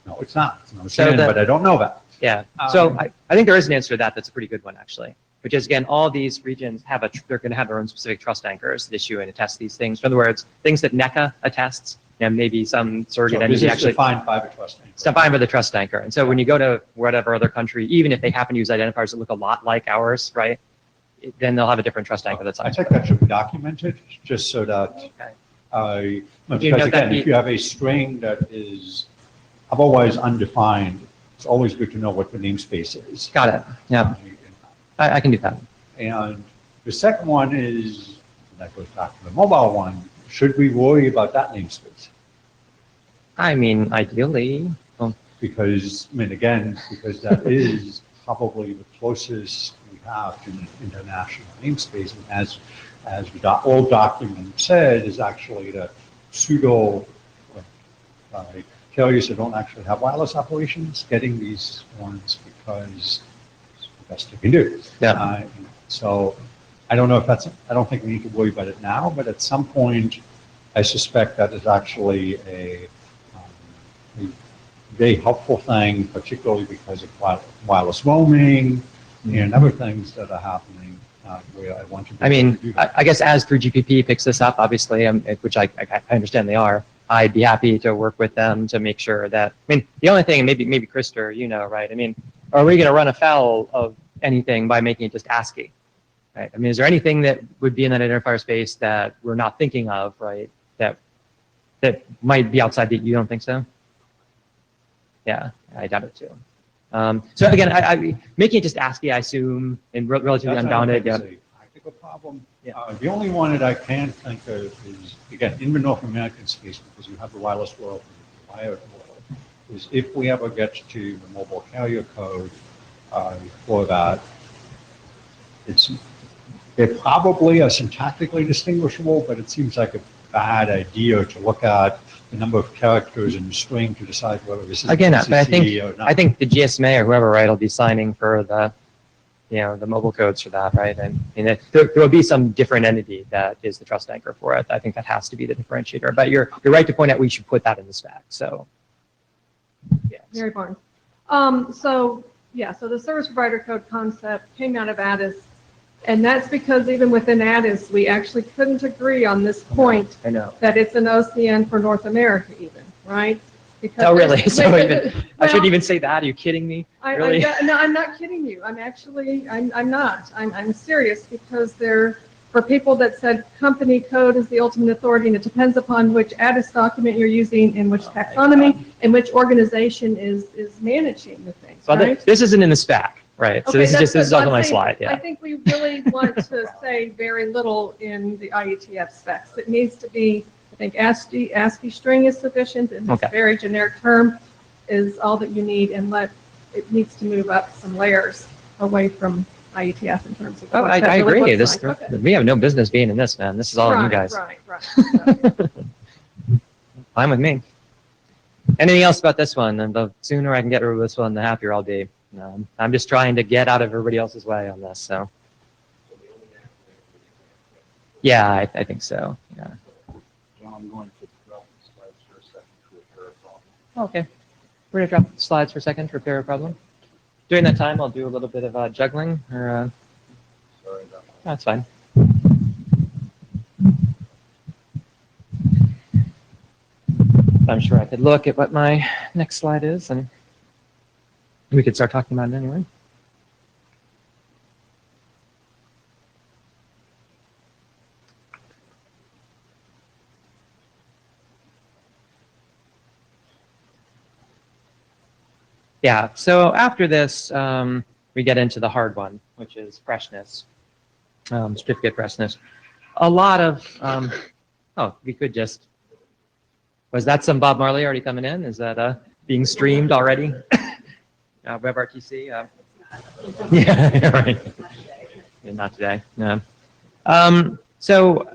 no, it's not. It's an OCN, but I don't know that. Yeah. So I think there is an answer to that. That's a pretty good one, actually. Which is, again, all these regions have they're going to have their own specific trust anchors that issue and attest these things. In other words, things that NECA attests, and maybe some surrogate entity actually defined by the trust anchor. It's defined by the trust anchor. And so when you go to whatever other country, even if they happen to use identifiers that look a lot like ours, right, then they'll have a different trust anchor that's I think that should be documented, just so that because again, if you have a string that is otherwise undefined, it's always good to know what the namespace is. Got it. Yeah. I can do that. And the second one is, and that goes back to the mobile one, should we worry about that namespace? I mean, ideally. Because, I mean, again, because that is probably the closest we have to an international namespace. And as the old document said, is actually the pseudo carriers that don't actually have wireless operations getting these ones because best you can do. Yeah. So I don't know if I don't think we need to worry about it now, but at some point, I suspect that is actually a very helpful thing, particularly because of wireless roaming and other things that are happening where I want to be able to do that. I guess as 3GPP picks this up, obviously, which I understand they are, I'd be happy to work with them to make sure that, I mean, the only thing, maybe Krister, you know, right? I mean, are we going to run afoul of anything by making it just ASCII? right? I mean, is there anything that would be in that identifier space that we're not thinking of, right? That might be outside that you don't think so? Yeah, I doubt it too. So again, I making it just ASCII, I assume, and relatively That's not unbounded. a Yeah. practical problem. Yeah. The only one that I can think of is, again, in the North American space, because you have the wireless world and the wired world, is if we ever get to the mobile carrier code for that, they're probably are syntactically distinguishable, but it seems like a bad idea to look at the number of characters in the string to decide whether this is Again, but PCC or not. I think the GSMA or whoever, right, will be signing for the, the mobile codes for that, right? And there will be some different entity that is the trust anchor for it. I think that has to be the differentiator. But you're right to point out we should put that in the spec. So, yes. Mary Barnes. So the service provider code concept came out of ADIS, and that's because even within ADIS, we actually couldn't agree on this point I know. that it's an OCN for North America even, right? Because Oh, really? So well, I shouldn't even say that. Are you kidding me? Really? No, I'm not kidding you. I'm not. I'm serious, because for people that said company code is the ultimate authority, and it depends upon which ADIS document you're using and which taxonomy and which organization is managing the things, Well, right? this isn't in the spec, right? So Okay, this is also I'm my saying, slide. I Yeah. think we really want to say very little in the IETF specs. It needs to be, I think ASCII string is sufficient, and this Okay. very generic term is all that you need, and it needs to move up some layers away from IETF in terms of Oh, what I that really agree. looks like. Okay. We have no business being in this, man. This is all on you guys. Right. Fine with me. Anything else about this one? And the sooner I can get rid of this one, the happier I'll be. I'm just trying to get out of everybody else's way on this. So, yeah, I think so. Yeah. John, I'm going to drop the slides for a second to repair a problem. Okay. We're gonna drop the slides for a second to repair a problem. During that time, I'll do a little bit of juggling. Or Sorry about that. that's fine. I'm sure I could look at what my next slide is, and we could start talking about it anyway. Yeah, so after this, we get into the hard one, which is freshness, certificate freshness. A lot of, we could just, was that some Bob Marley already coming in? Is that being streamed already? WebRTC? Yeah, right. Yeah, not today, no. So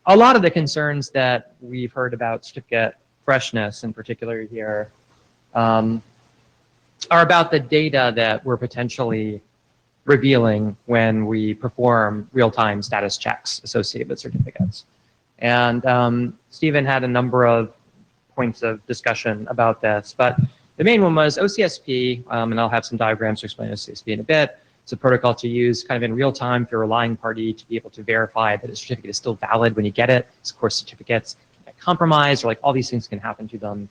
a lot of the concerns that we've heard about certificate freshness in particular here are about the data that we're potentially revealing when we perform real-time status checks associated with certificates. And Stephen had a number of points of discussion about this, but the main one was OCSP, and I'll have some diagrams to explain OCSP in a bit. It's a protocol to use kind of in real time if you're a relying party to be able to verify that a certificate is still valid when you get it. Of course, certificates can get compromised, or like all these things can happen to them.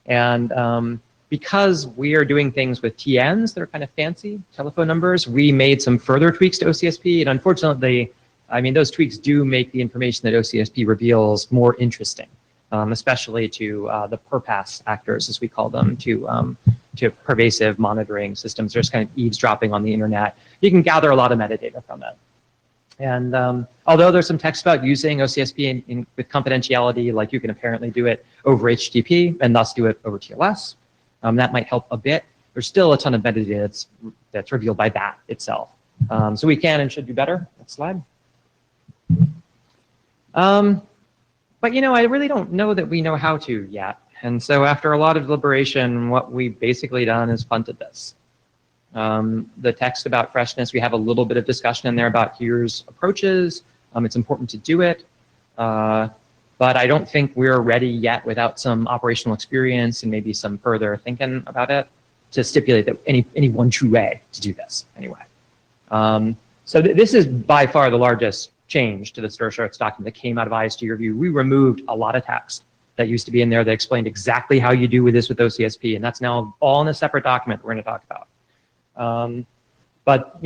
And because we are doing things with TNs that are kind of fancy, telephone numbers, we made some further tweaks to OCSP. And unfortunately, I mean, those tweaks do make the information that OCSP reveals more interesting, especially to the per-pass actors, as we call them, to pervasive monitoring systems. They're just kind of eavesdropping on the internet. You can gather a lot of metadata from it. And although there's some text about using OCSP with confidentiality, like you can apparently do it over HTTP and thus do it over TLS, that might help a bit. There's still a ton of metadata that's revealed by that itself. So we can and should do better. Next slide. But I really don't know that we know how to yet. And so after a lot of deliberation, what we've basically done is punted this. The text about freshness, we have a little bit of discussion in there about here's approaches. It's important to do it. But I don't think we're ready yet without some operational experience and maybe some further thinking about it to stipulate that any one true way to do this anyway. So this is by far the largest change to the Stir-Shorts document that came out of ISG review. We removed a lot of text that used to be in there that explained exactly how you do with this with OCSP, and that's now all in a separate document we're going to talk about. But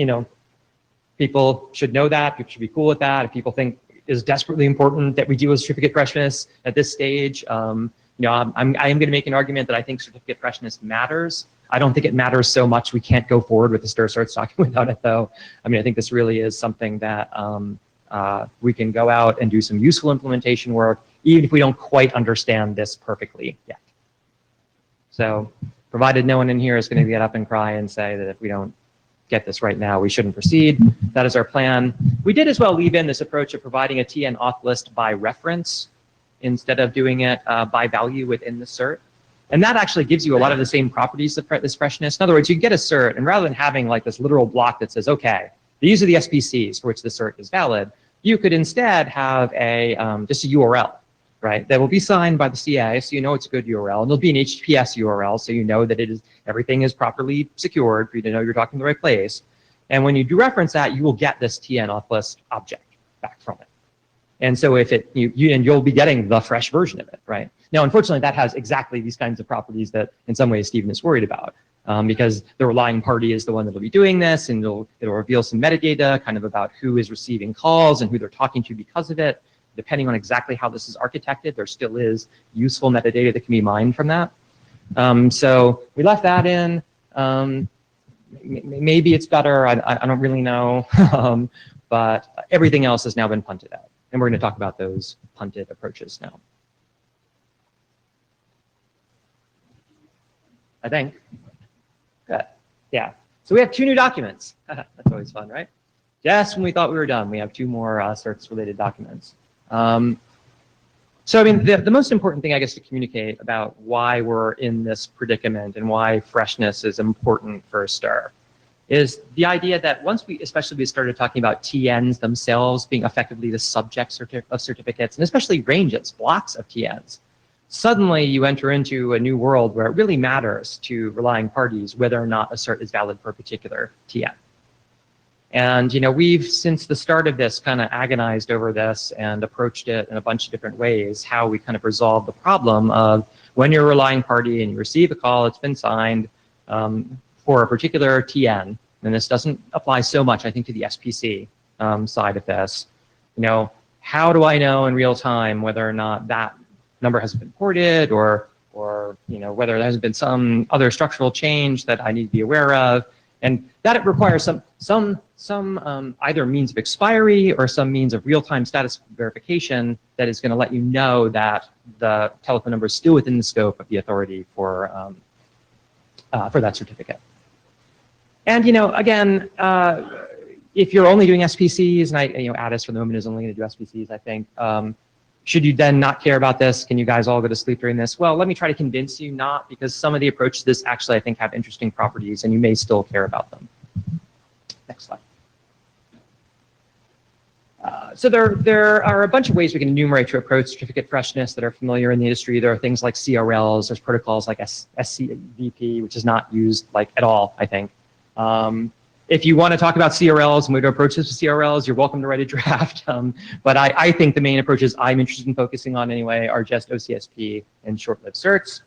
People should know that. People should be cool with that. If people think is desperately important that we deal with certificate freshness at this stage, I am going to make an argument that I think certificate freshness matters. I don't think it matters so much we can't go forward with the STIR certs document without it, though. I mean, I think this really is something that we can go out and do some useful implementation work, even if we don't quite understand this perfectly yet. So, provided no one in here is going to get up and cry and say that if we don't get this right now, we shouldn't proceed. That is our plan. We did as well leave in this approach of providing a TN auth list by reference instead of doing it by value within the cert. And that actually gives you a lot of the same properties of this freshness. In other words, you can get a cert, and rather than having like this literal block that says, okay, these are the SPCs for which the cert is valid, you could instead have a just a URL, right? That will be signed by the CA, so you know it's a good URL, and there'll be an HTTPS URL, so you know that everything is properly secured for you to know you're talking to the right place. And when you do reference that, you will get this TN auth list object back from it. And so if you'll be getting the fresh version of it, right? Now, unfortunately, that has exactly these kinds of properties that in some ways Stephen is worried about, because the relying party is the one that will be doing this, and it'll reveal some metadata kind of about who is receiving calls and who they're talking to because of it. Depending on exactly how this is architected, there still is useful metadata that can be mined from that. So we left that in. Maybe it's better, I don't really know, but everything else has now been punted out. And we're going to talk about those punted approaches now. I think. Good. Yeah. So we have 2 new documents. That's always fun, right? Just when we thought we were done, we have 2 more certs-related documents. So I mean, the most important thing, I guess, to communicate about why we're in this predicament and why freshness is important for STIR is the idea that once we started talking about TNs themselves being effectively the subject of certificates, and especially ranges, blocks of TNs, suddenly you enter into a new world where it really matters to relying parties whether or not a cert is valid for a particular TN. And we've, since the start of this, kind of agonized over this and approached it in a bunch of different ways, how we kind of resolve the problem of when you're a relying party and you receive a call, it's been signed for a particular TN, and this doesn't apply so much, I think, to the SPC side of this. How do I know in real time whether or not that number has been ported or whether there has been some other structural change that I need to be aware of? And that it requires some either means of expiry or some means of real-time status verification that is going to let you know that the telephone number is still within the scope of the authority for that certificate. And again, if you're only doing SPCs, and Addis for the moment is only going to do SPCs, I think. Should you then not care about this? Can you guys all go to sleep during this? Well, let me try to convince you not, because some of the approaches to this actually, I think, have interesting properties, and you may still care about them. Next slide. So there are a bunch of ways we can enumerate to approach certificate freshness that are familiar in the industry. There are things like CRLs. There's protocols like SCVP, which is not used at all, I think. If you want to talk about CRLs and way to approach this with CRLs, you're welcome to write a draft. But I think the main approaches I'm interested in focusing on anyway are just OCSP and short-lived certs.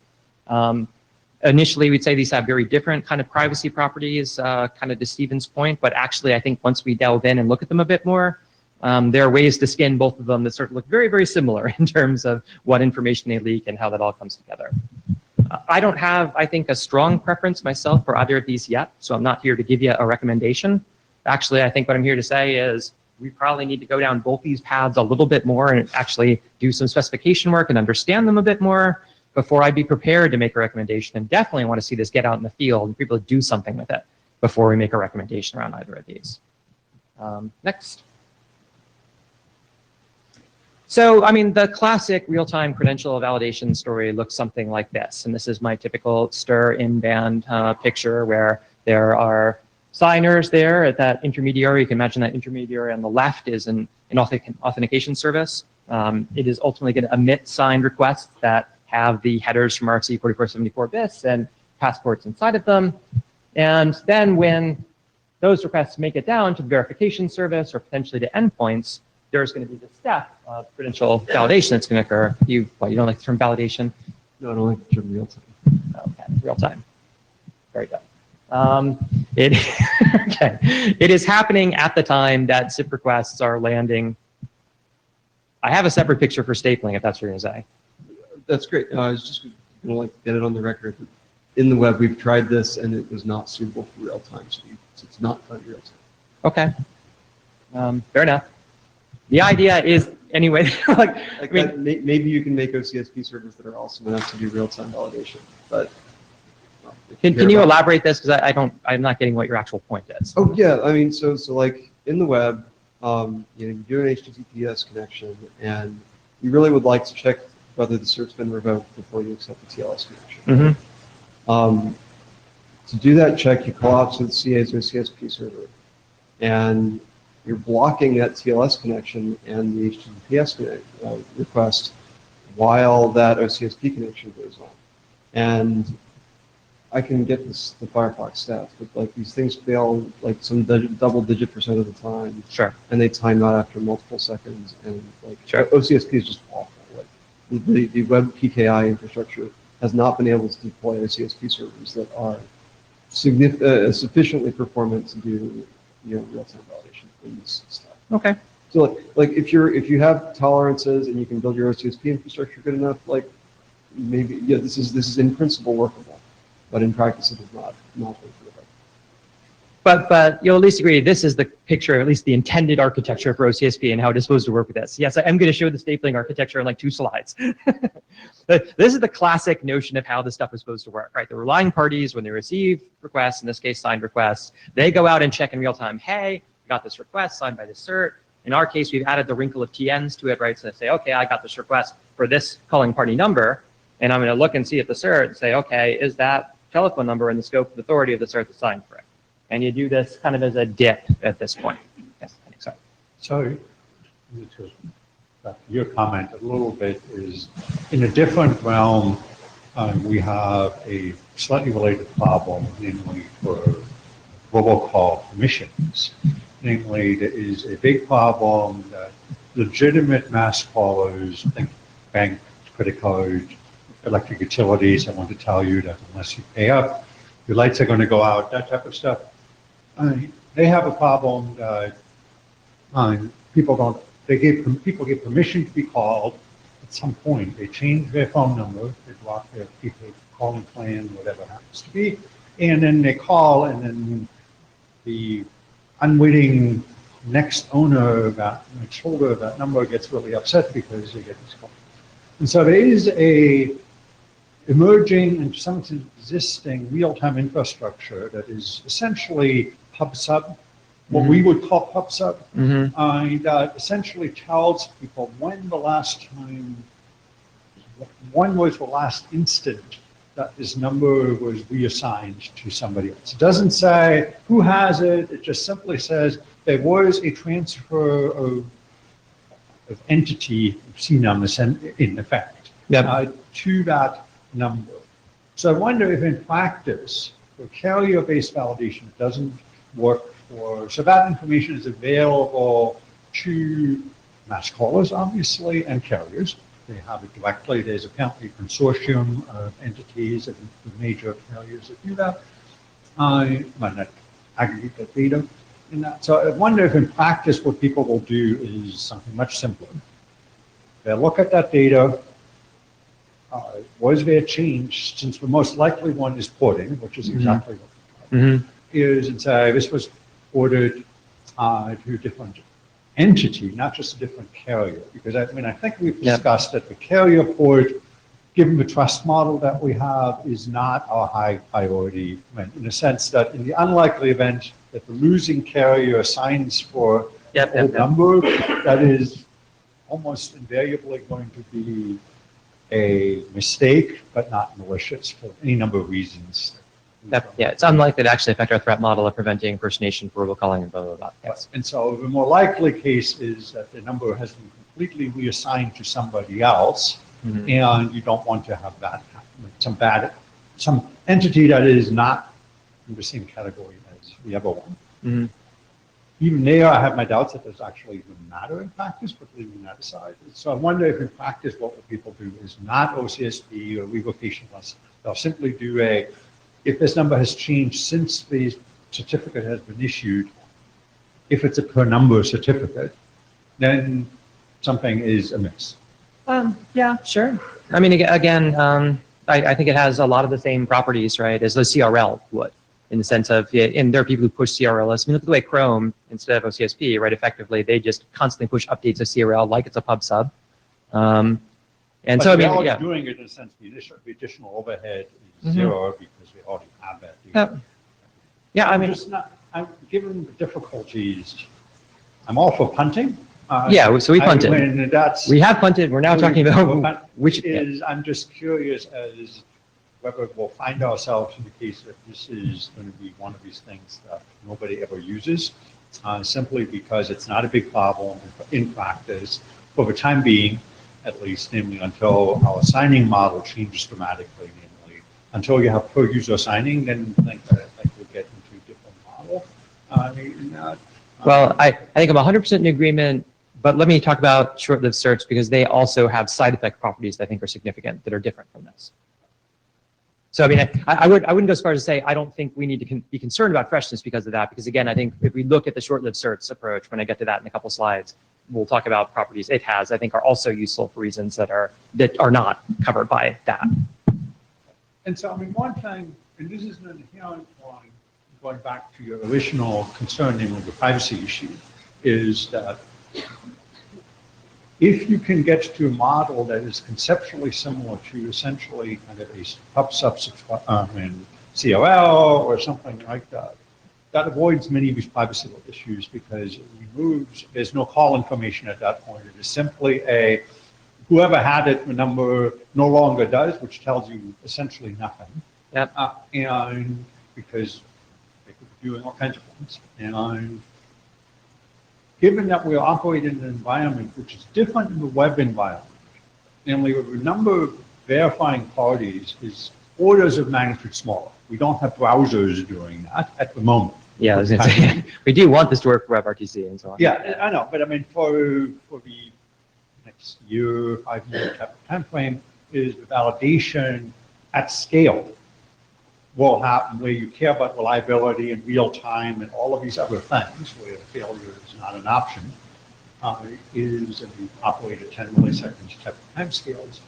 Initially, we'd say these have very different kind of privacy properties, kind of to Stephen's point, but actually I think once we delve in and look at them a bit more, there are ways to skin both of them that sort of look very, very similar in terms of what information they leak and how that all comes together. I don't have, I think, a strong preference myself for either of these yet, so I'm not here to give you a recommendation. Actually, I think what I'm here to say is we probably need to go down both these paths a little bit more and actually do some specification work and understand them a bit more before I'd be prepared to make a recommendation, and definitely want to see this get out in the field and people do something with it before we make a recommendation around either of these. Next. So, I mean, the classic real-time credential validation story looks something like this. And this is my typical STIR in-band picture where there are signers there at that intermediary. You can imagine that intermediary on the left is an authentication service. It is ultimately going to emit signed requests that have the headers from RFC 4474 bits and passports inside of them. And then when those requests make it down to the verification service or potentially to endpoints, there's going to be this step of credential validation that's going to occur. You don't like the term validation? No, I don't like the term real time. Okay, real time. Very good. It, okay. It is happening at the time that SIP requests are landing. I have a separate picture for stapling, if that's what you're gonna say. That's great. I was just gonna like get it on the record. In the web, we've tried this and it was not suitable for real-time speed. So it's not done real time. Okay. Fair enough. The idea is, anyway, like, I mean, That maybe you can make OCSP servers that are also enough to do real-time validation, but. well, if can care you about- elaborate this? Because I'm not getting what your actual point is. Oh, yeah. I mean, so like in the web, you do an HTTPS connection and you really would like to check whether the cert's been revoked before you accept the TLS connection. Mm-hmm. To do that check, you call out to the CA's OCSP server, and you're blocking that TLS connection and the HTTPS request while that OCSP connection goes on. And I can get the Firefox stats, but like these things fail like some double-digit % of the time, Sure. and they time out after multiple seconds, and like Sure. OCSP is just awful. Like the web PKI infrastructure has not been able to deploy OCSP servers that are sufficiently performant to do real-time validation in this stuff. Okay. So like if you have tolerances and you can build your OCSP infrastructure good enough, like maybe this is in principle workable, but in practice it is not work for the But you'll at least agree this is the picture, at least the intended architecture for OCSP and how it is supposed to work with this. Yes, I'm going to show the stapling architecture in like 2 slides. This is the classic notion of how this stuff is supposed to work, right? The relying parties, when they receive requests, in this case signed requests, they go out and check in real time, hey, I got this request signed by the cert. In our case, we've added the wrinkle of TNs to it, right? So they say, okay, I got this request for this calling party number, and I'm going to look and see at the cert and say, okay, is that telephone number in the scope of authority of the cert that's signed for it? And you do this kind of as a dip at this point. Yes, I think so. So, to your comment a little bit is, in a different realm, we have a slightly related problem, namely for robocall permissions. Namely, there is a big problem that legitimate mass callers, think bank, credit card, electric utilities, that want to tell you that unless you pay up, your lights are going to go out, that type of stuff. They have a problem that people get permission to be called at some point. They change their phone number, they block their prepaid calling plan, whatever it happens to be, and then they call, and then the unwitting next holder of that number gets really upset because they get this call. And so there is a emerging and some existing real-time infrastructure that is essentially pub/sub, what we would call pub/sub, that essentially tells people when was the last instant that this number was reassigned to somebody else. It doesn't say who has it, it just simply says there was a transfer of entity, CNUM in effect, to that number. So I wonder if in practice, for carrier-based validation, it doesn't work for, so that information is available to mass callers, obviously, and carriers. They have it directly. There's apparently a consortium of entities and the major carriers that do that, that aggregate that data in that. So I wonder if in practice what people will do is something much simpler. They'll look at that data. Was there a change, since the most likely one is porting, which is exactly what we're talking about, is and say this was ordered to a different entity, not just a different carrier. Because I think we've discussed that the carrier port, given the trust model that we have, is not our high priority, in the sense that in the unlikely event that the losing carrier assigns for a number, that is almost invariably going to be a mistake, but not malicious for any number of reasons. It's unlikely to actually affect our threat model of preventing impersonation for robocalling and blah, blah, blah. Yes. And so the more likely case is that the number has been completely reassigned to somebody else, and you don't want to have that happen. Some entity that is not in the same category as the other one. Even there, I have my doubts that there's actually even matter in practice, but leaving that aside. So I wonder if in practice what will people do is not OCSP or revocation list. They'll simply do if this number has changed since the certificate has been issued, if it's a per number certificate, then something is amiss. Yeah, Sure. I mean, again, I think it has a lot of the same properties, right, as the CRL would, in the sense of, and there are people who push CRL lists. I mean, look at the way Chrome, instead of OCSP, right, effectively, they just constantly push updates of CRL like it's a pub sub. And But so, I we're mean, already yeah. doing it in a sense, the additional overhead is Mhm. zero because we already have that. Yeah, I mean, I'm given the difficulties, I'm all for punting. yeah, so we punted. When that's. We have punted. We're now talking about which, Is, I'm just curious as whether we'll find ourselves in the case that this is going to be one of these things that nobody ever uses, simply because it's not a big problem in practice for the time being, at least, namely until our signing model changes dramatically, namely until you have per user signing, then I think we'll get into a different model. well, I think I'm 100% in agreement, but let me talk about short-lived certs because they also have side effect properties that I think are significant that are different from this. So, I mean, I wouldn't go as far as to say I don't think we need to be concerned about freshness because of that, because again, I think if we look at the short-lived certs approach, when I get to that in a couple slides, we'll talk about properties it has, I think are also useful for reasons that are not covered by that. And so, I mean, one thing, and this is an inherent one, going back to your original concern, namely the privacy issue, is that if you can get to a model that is conceptually similar to essentially kind of a pub sub in CRL or something like that, that avoids many of these privacy issues because it removes, there's no call information at that point. It is simply a, whoever had it, the number no longer does, which tells you essentially nothing. Yep. And because they could be doing all kinds of things. And given that we operate in an environment which is different than the web environment, namely the number of verifying parties is orders of magnitude smaller. We don't have browsers doing that at the moment. Yeah, I was gonna say, we do want this to work for WebRTC and so on. Yeah, I know, but I mean, for the next year, 5-year type of timeframe, is the validation at scale will happen where you care about reliability and real time and all of these other things where failure is not an option, is, and we operate at 10 milliseconds type of timescales,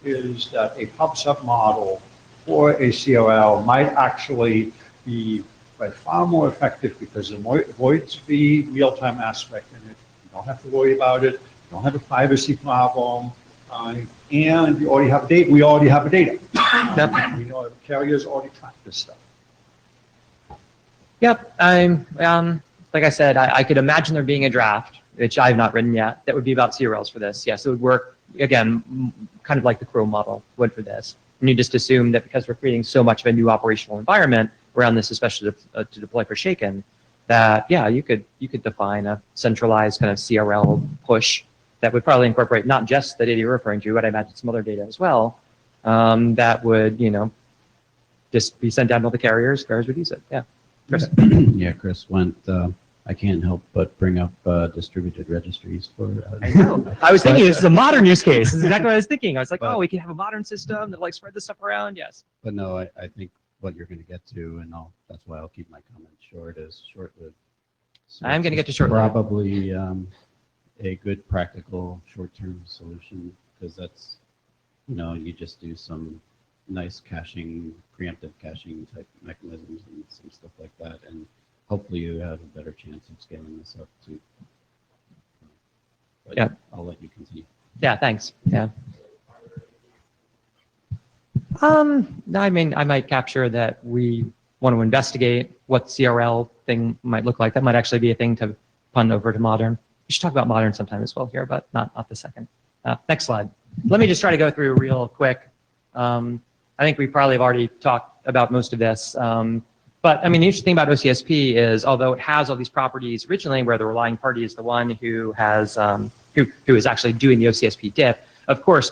is that a pub sub model for a CRL might actually be by far more effective because it avoids the real-time aspect in it. You don't have to worry about it. You don't have a privacy problem. And you already have data. We already have the data. Yep. We know the carriers already track this stuff. Yep. Like I said, I could imagine there being a draft, which I have not written yet, that would be about CRLs for this. Yes, it would work, again, kind of like the Chrome model would for this. And you just assume that because we're creating so much of a new operational environment around this, especially to deploy for Shaken, that, yeah, you could define a centralized kind of CRL push that would probably incorporate not just the data you're referring to, but I imagine some other data as well, that would, just be sent down to the carriers would use it. Yeah. Chris? Yeah, Chris went, I can't help but bring up distributed registries for. I know. I was thinking this is a modern use case. This is exactly what I was thinking. I was like, oh, we can have a modern system that like spread this stuff around. Yes. But no, I think what you're going to get to, and that's why I'll keep my comments short, is short-lived. So I'm going to get to short. Probably a good practical short-term solution because that's, you just do some nice caching, preemptive caching type mechanisms and some stuff like that, and hopefully you have a better chance of scaling this up too. But yeah, I'll let you continue. Yeah, thanks. Yeah. I mean, I might capture that we want to investigate what CRL thing might look like. That might actually be a thing to pun over to modern. We should talk about modern sometime as well here, but not the second. Next slide. Let me just try to go through real quick. I think we probably have already talked about most of this. But I mean, the interesting thing about OCSP is, although it has all these properties originally, where the relying party is the one who has who is actually doing the OCSP diff. Of course,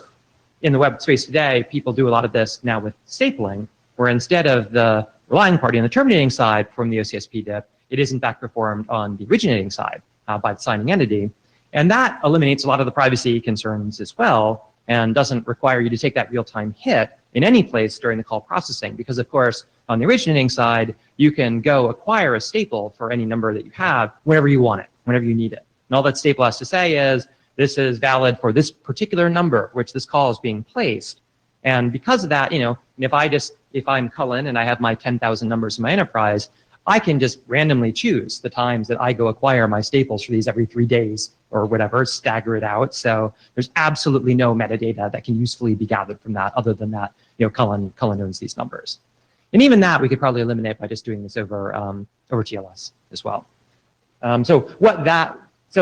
in the web space today, people do a lot of this now with stapling, where instead of the relying party on the terminating side from the OCSP diff, it is in fact performed on the originating side by the signing entity. And that eliminates a lot of the privacy concerns as well, and doesn't require you to take that real-time hit in any place during the call processing, because of course, on the originating side, you can go acquire a staple for any number that you have whenever you want it, whenever you need it. And all that staple has to say is, this is valid for this particular number, which this call is being placed. And because of that, if I'm Cullen and I have my 10,000 numbers in my enterprise, I can just randomly choose the times that I go acquire my staples for these every 3 days or whatever, stagger it out. So there's absolutely no metadata that can usefully be gathered from that other than that, Cullen owns these numbers. And even that we could probably eliminate by just doing this over TLS as well. So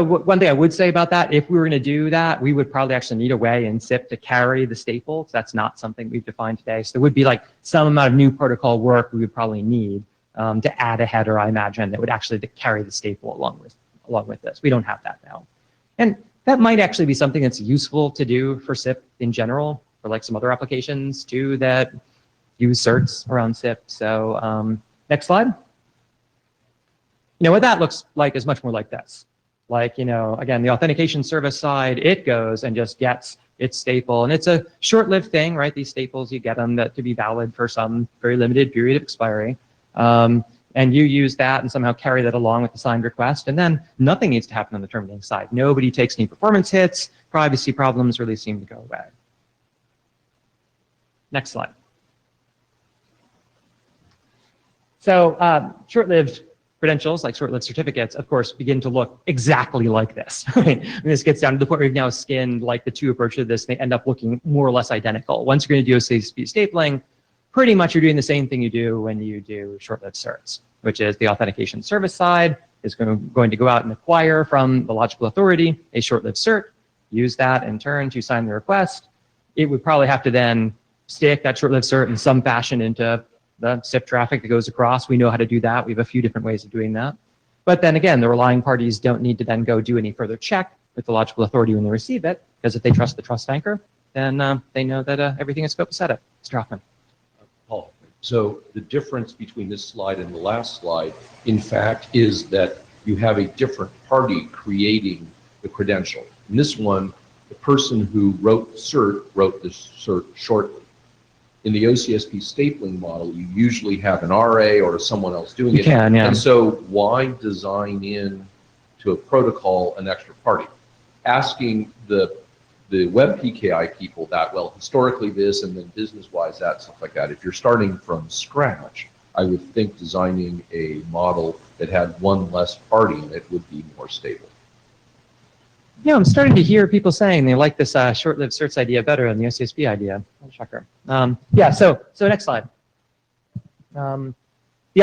one thing I would say about that, if we were going to do that, we would probably actually need a way in SIP to carry the staple. That's not something we've defined today. So there would be like some amount of new protocol work we would probably need to add a header, I imagine, that would actually carry the staple along with this. We don't have that now. And that might actually be something that's useful to do for SIP in general, or like some other applications too that use certs around SIP. So next slide. What that looks like is much more like this. Like, again, the authentication service side, it goes and just gets its staple. And it's a short-lived thing, right? These staples, you get them to be valid for some very limited period of expiry. And you use that and somehow carry that along with the signed request. And then nothing needs to happen on the terminating side. Nobody takes any performance hits. Privacy problems really seem to go away. Next slide. So short-lived credentials, like short-lived certificates, of course, begin to look exactly like this. Right? And this gets down to the point where we've now skinned like the two approaches to this, and they end up looking more or less identical. Once you're going to do OCSP stapling, pretty much you're doing the same thing you do when you do short-lived certs, which is the authentication service side is going to go out and acquire from the logical authority a short-lived cert, use that in turn to sign the request. It would probably have to then stick that short-lived cert in some fashion into the SIP traffic that goes across. We know how to do that. We have a few different ways of doing that. But then again, the relying parties don't need to then go do any further check with the logical authority when they receive it, because if they trust the trust anchor, then they know that everything is copacetic. Mr. Hoffman. Paul, so the difference between this slide and the last slide, in fact, is that you have a different party creating the credential. In this one, the person who wrote the cert shortly. In the OCSP stapling model, you usually have an RA or someone else doing it. You can, yeah. And so why design in to a protocol an extra party? Asking the web PKI people that, well, historically this and then business-wise that, stuff like that. If you're starting from scratch, I would think designing a model that had one less party in it would be more stable. Yeah, I'm starting to hear people saying they like this short-lived certs idea better than the OCSP idea. Shocker. Yeah, so next slide. The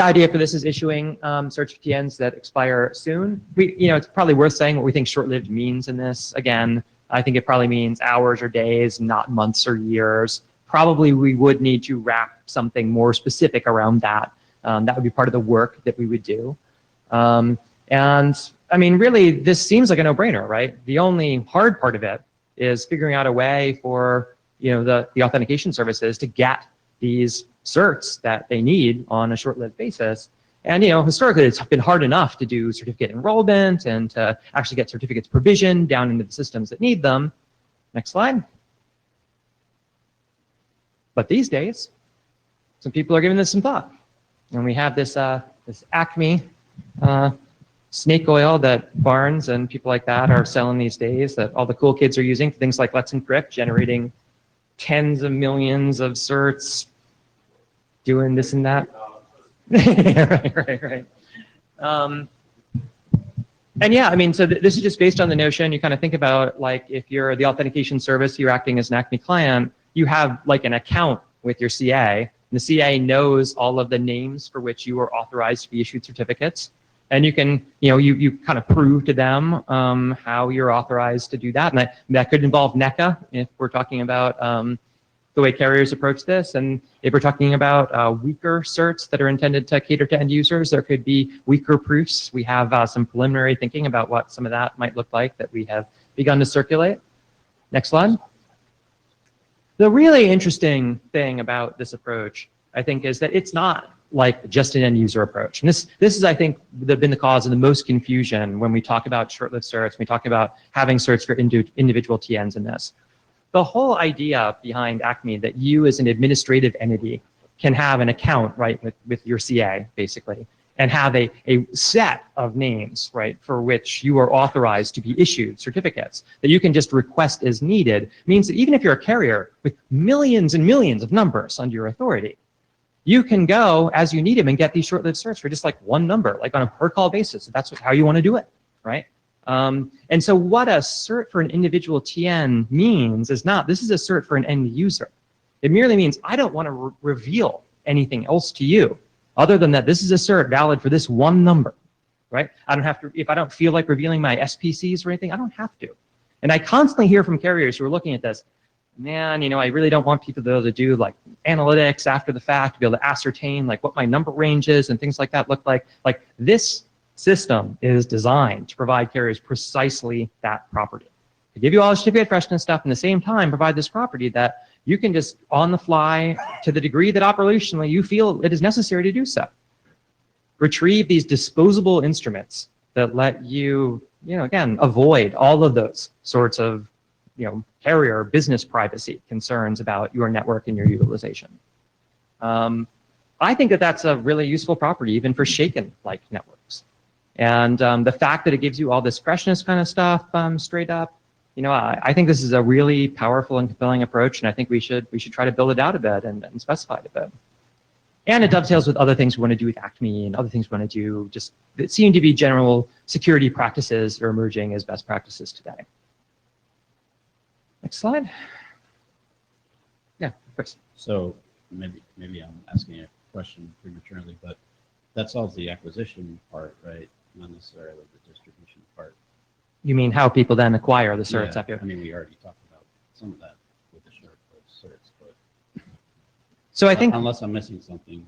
idea for this is issuing search TNs that expire soon. It's probably worth saying what we think short-lived means in this. Again, I think it probably means hours or days, not months or years. Probably we would need to wrap something more specific around that. That would be part of the work that we would do. And I mean, really, this seems like a no-brainer, right? The only hard part of it is figuring out a way for the authentication services to get these certs that they need on a short-lived basis. And historically, it's been hard enough to do certificate enrollment and to actually get certificates provisioned down into the systems that need them. Next slide. But these days, some people are giving this some thought, and we have this this Acme snake oil that Barnes and people like that are selling these days, that all the cool kids are using for things like Let's Encrypt, generating tens of millions of certs, doing this and that. Right. And yeah, I mean, so this is just based on the notion, you kind of think about, like, if you're the authentication service, you're acting as an Acme client, you have like an account with your CA, and the CA knows all of the names for which you are authorized to be issued certificates. And you can, you kind of prove to them how you're authorized to do that. And that could involve NECA if we're talking about the way carriers approach this. And if we're talking about weaker certs that are intended to cater to end users, there could be weaker proofs. We have some preliminary thinking about what some of that might look like that we have begun to circulate. Next slide. The really interesting thing about this approach, I think, is that it's not like just an end user approach. And this is, I think, been the cause of the most confusion when we talk about short-lived certs, we talk about having certs for individual TNs in this. The whole idea behind Acme that you as an administrative entity can have an account, right, with your CA, basically, and have a set of names, right, for which you are authorized to be issued certificates that you can just request as needed, means that even if you're a carrier with millions and millions of numbers under your authority, you can go as you need them and get these short-lived certs for just like one number, like on a per-call basis. If that's how you want to do it, right? And so what a cert for an individual TN means is not, this is a cert for an end user. It merely means I don't want to reveal anything else to you other than that this is a cert valid for this one number, right? I don't have to, if I don't feel like revealing my SPCs or anything, I don't have to. And I constantly hear from carriers who are looking at this, man, I really don't want people to be able to do like analytics after the fact, to be able to ascertain like what my number range is and things like that look like. Like this system is designed to provide carriers precisely that property. To give you all the certificate freshness stuff, and at the same time provide this property that you can just on the fly, to the degree that operationally you feel it is necessary to do so, retrieve these disposable instruments that let you, again, avoid all of those sorts of, carrier business privacy concerns about your network and your utilization. I think that that's a really useful property, even for shaken-like networks. And the fact that it gives you all this freshness kind of stuff straight up, I think this is a really powerful and compelling approach, and I think we should try to build it out a bit and specify it a bit. And it dovetails with other things we want to do with ACME and other things we want to do just that seem to be general security practices that are emerging as best practices today. Next slide. Yeah, Chris. So maybe I'm asking a question prematurely, but that solves the acquisition part, right? Not necessarily the distribution part. You mean how people then acquire the certs up here? I mean, we already talked about some of that with the certs, but so I think, unless I'm missing something.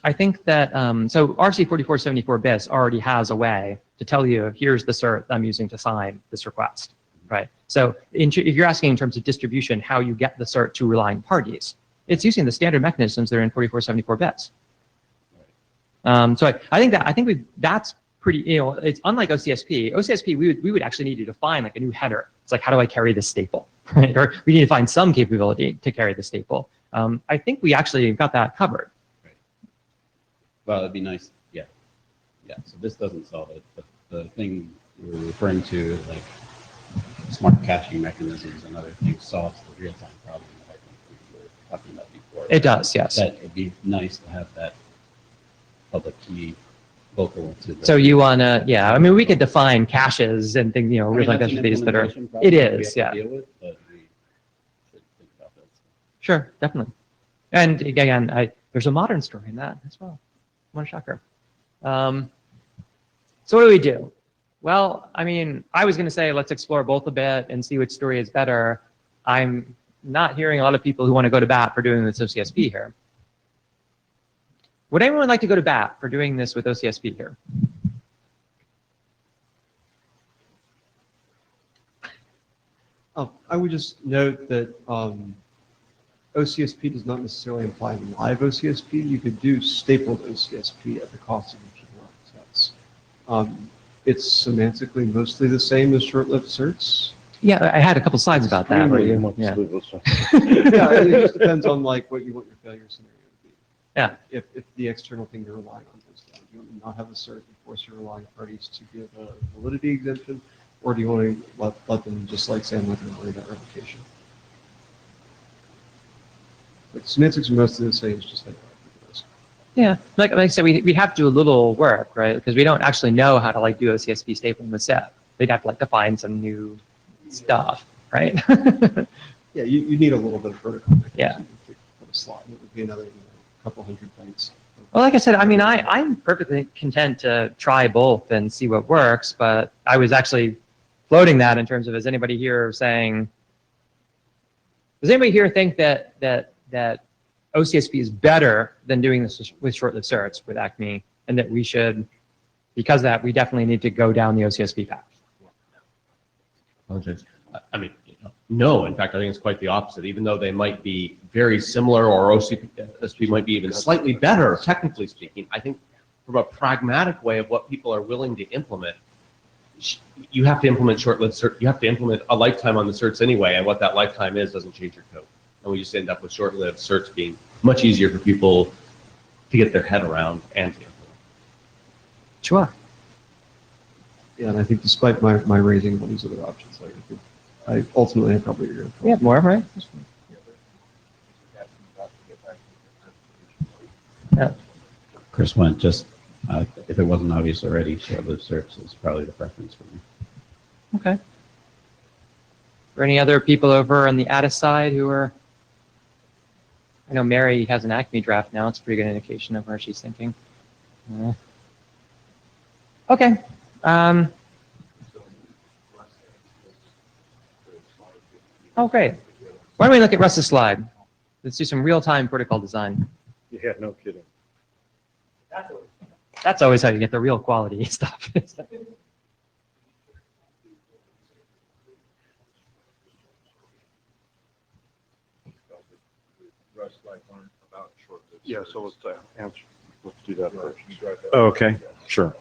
I think that, so RC 4474 BIS already has a way to tell you, here's the cert I'm using to sign this request, right? So if you're asking in terms of distribution, how you get the cert to relying parties, it's using the standard mechanisms that are in 4474 BIS. So I think that's pretty, it's unlike OCSP. OCSP, we would actually need to define like a new header. It's like, how do I carry this staple, right? Or we need to find some capability to carry the staple. I think we actually got that covered. Right. Well, it'd be nice. Yeah. Yeah. So this doesn't solve it, but the thing you were referring to, like smart caching mechanisms and other things, solves the real-time problem that I think we were talking about before. It does, yes. That it'd be nice to have that public key vocal to the. So you want to, yeah, I mean, we could define caches and things, real-time that's an caches that are, implementation problem it that we is, have to yeah. deal with, but we should think about that. Sure, definitely. And again, there's a modern story in that as well. What a shocker. So what do we do? Well, I mean, I was going to say, let's explore both a bit and see which story is better. I'm not hearing a lot of people who want to go to bat for doing this OCSP here. Would anyone like to go to bat for doing this with OCSP here? Oh, I would just note that OCSP does not necessarily imply live OCSP. You could do stapled OCSP at the cost of each of the it's semantically mostly the same as short-lived certs. Yeah, I had a couple slides about that. Where you, yeah. Yeah, it just depends on like what you want your failure scenario to be. Yeah. If the external thing you're relying on goes down, do you want to not have a cert and force your relying parties to give a validity exemption, or do you want to let them just like say I'm not going to worry about replication? But semantics are mostly the same. It's just like Yeah, like I said, we have to do a little work, right? Because we don't actually know how to like do OCSP stapling with SEP. They'd have to like define some new stuff, right? Yeah, you need a little bit of protocol. Yeah. Put a slot. It would be another couple hundred bytes. Well, like I said, I mean, I'm perfectly content to try both and see what works, but I was actually floating that in terms of, is anybody here saying, does anybody here think that OCSP is better than doing this with short-lived certs with ACME, and that we should, because of that, we definitely need to go down the OCSP path? Apologize. I mean, no, in fact, I think it's quite the opposite. Even though they might be very similar, or OCSP might be even slightly better, technically speaking, I think from a pragmatic way of what people are willing to implement, you have to implement short-lived cert. You have to implement a lifetime on the certs anyway, and what that lifetime is doesn't change your code. And we just end up with short-lived certs being much easier for people to get their head around and to implement. Sure. Yeah, and I think despite my raising all these other options, I ultimately I probably agree. We have more, right? Chris went just, if it wasn't obvious already, short-lived search is probably the preference for me. Okay. Or any other people over on the ATA side who are, I know Mary has an Acme draft now. It's a pretty good indication of where she's thinking. Okay. Oh, great. Why don't we look at Russ's slide? Let's do some real-time protocol design. Yeah, no kidding. That's always how you get the real quality stuff. Yeah, so let's answer, let's do that first. Okay, sure.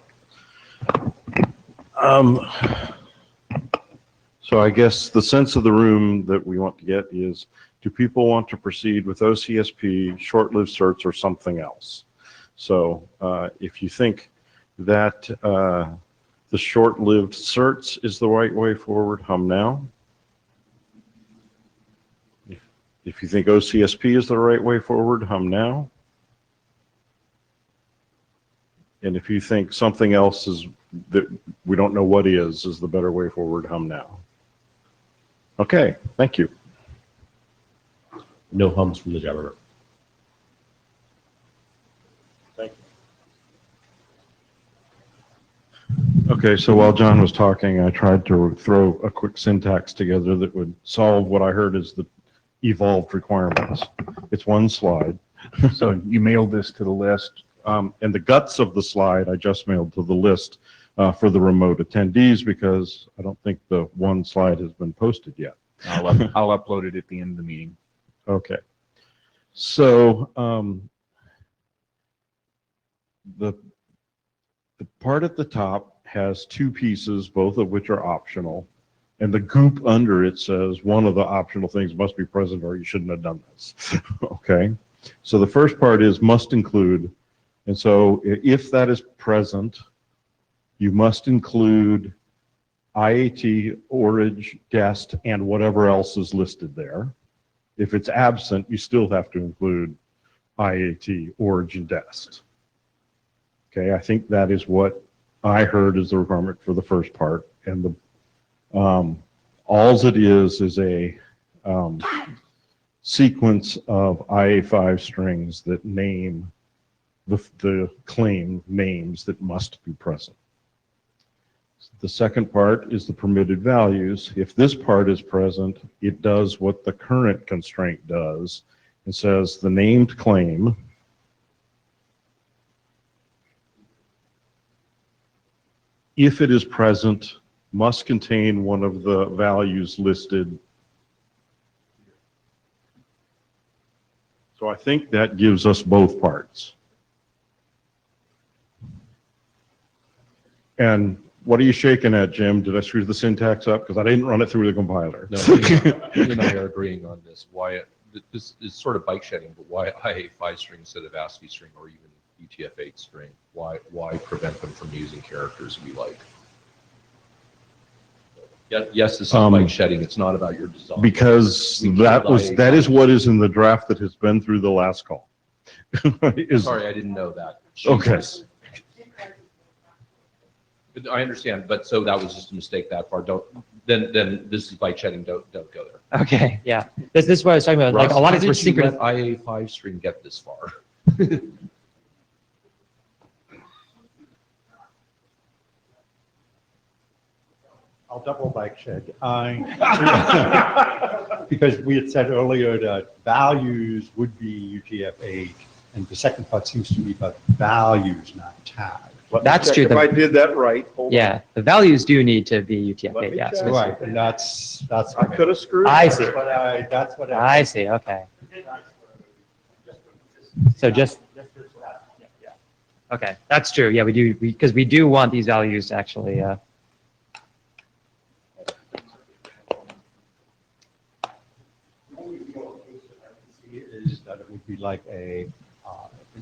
So I guess the sense of the room that we want to get is, do people want to proceed with OCSP, short-lived certs, or something else? So if you think that the short-lived certs is the right way forward, hum now. If you think OCSP is the right way forward, hum now. And if you think something else is that we don't know what is the better way forward, hum now. Okay, thank you. No hums from the Jabber. Thank you. Okay, so while John was talking, I tried to throw a quick syntax together that would solve what I heard as the evolved requirements. It's one slide. So you mailed this to the list. And the guts of the slide I just mailed to the list for the remote attendees because I don't think the one slide has been posted yet. I'll upload it at the end of the meeting. Okay. So the part at the top has two pieces, both of which are optional. And the goop under it says one of the optional things must be present or you shouldn't have done this. Okay. So the first part is must include. And so if that is present, you must include IAT, ORIG, DEST, and whatever else is listed there. If it's absent, you still have to include IAT, ORIG, and DEST. Okay, I think that is what I heard as the requirement for the first part. And the alls it is a sequence of IA5 strings that name the claim names that must be present. The second part is the permitted values. If this part is present, it does what the current constraint does. It says the named claim if it is present must contain one of the values listed. So I think that gives us both parts. And what are you shaking at, Jim? Did I screw the syntax up? Because I didn't run it through the compiler. No, you and I are agreeing on this. Why this is sort of bike shedding, but why IA5 string instead of ASCII string or even UTF-8 string? Why prevent them from using characters we like? Yes, this is bike shedding. It's not about your design. Because that is what is in the draft that has been through the last call. Sorry, I didn't know that. Okay. I understand, but so that was just a mistake that far. Then this is bike shedding. Don't go there. Okay, yeah. This is what I was talking about. Like a lot of these were secret. IA5 string get this far. I'll double bike shed. Because we had said earlier that values would be UTF-8, and the second part seems to be about values, not tags. That's true. If I did that right. Hold Yeah, the values do need to be UTF-8, me yes. check. Right, and that's. I could have screwed. I up. see. That's what I. I see, okay. So just, okay, that's true. Yeah, we do, because we do want these values to actually, is that it would be like a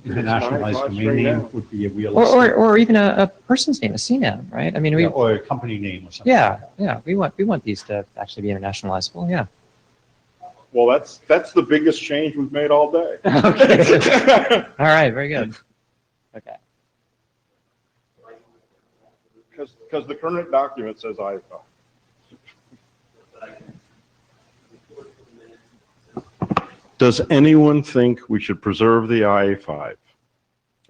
internationalized domain name would be a Or, realistic, or even a person's name, a CNAM, right? I mean, yeah, or a company name or something. yeah, we want these to actually be internationalizable, yeah. Well, that's the biggest change we've made all day. Okay. All right, very good. Okay. Because the current document says IFI. Does anyone think we should preserve the IA5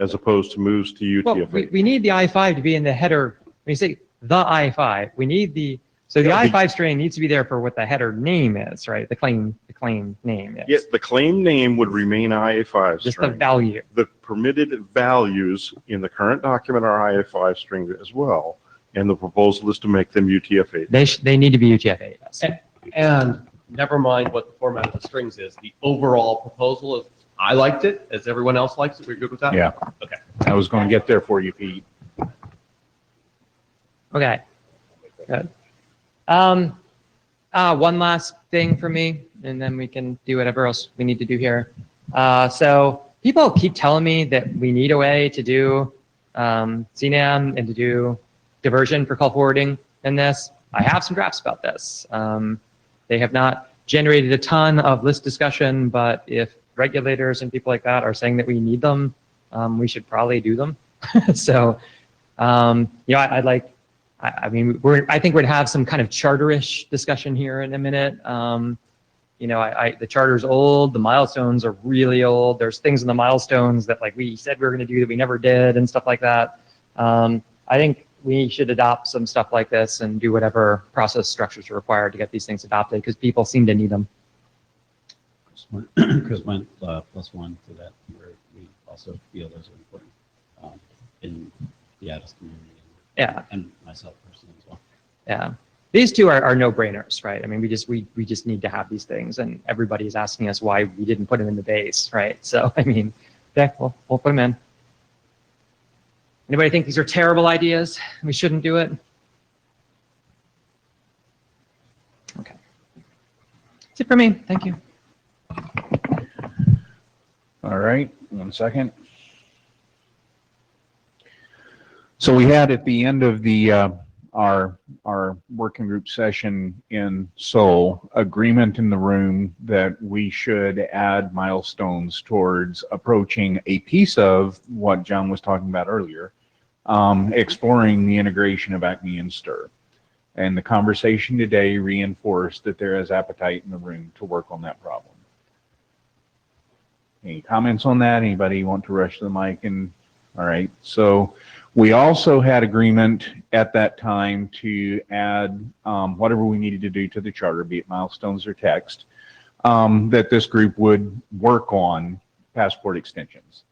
as opposed to moves to Well, UTF-8? we need the I-5 to be in the header. When you say the I-5, we need so the Yeah, I-5 string needs to be there for what the header name is, right? The claim name is. Yes, the claim name would remain IA5 Just the string. value. The permitted values in the current document are IA5 string as well, and the proposal is to make them UTF-8. They need to be UTF-8, yes. And never mind what the format of the strings is, the overall proposal is, I liked it, as everyone else likes it, we're good with that? Yeah. Okay. I was going to get there for you, Pete. Okay. Good. One last thing for me, and then we can do whatever else we need to do here. So people keep telling me that we need a way to do CNAM and to do diversion for call forwarding in this. I have some drafts about this. They have not generated a ton of list discussion, but if regulators and people like that are saying that we need them, we should probably do them. So, I'd like, I mean, I think we're gonna have some kind of charter-ish discussion here in a minute. The charter's old, the milestones are really old. There's things in the milestones that like we said we were gonna do that we never did and stuff like that. I think we should adopt some stuff like this and do whatever process structures are required to get these things adopted because people seem to need them. Chris went +1 to that, where we also feel those are important in the ADIS community. Yeah. And myself personally as well. Yeah. These two are no-brainers, right? I mean, we just need to have these things, and everybody's asking us why we didn't put them in the base, right? So, I mean, yeah, we'll put them in. Anybody think these are terrible ideas? We shouldn't do it? Okay. That's it for me. Thank you. All right, 1 second. So we had at the end of the our working group session in Seoul, agreement in the room that we should add milestones towards approaching a piece of what John was talking about earlier, exploring the integration of Acme and STIR. And the conversation today reinforced that there is appetite in the room to work on that problem. Any comments on that? Anybody want to rush to the mic? And all right, so we also had agreement at that time to add whatever we needed to do to the charter, be it milestones or text, that this group would work on passport extensions.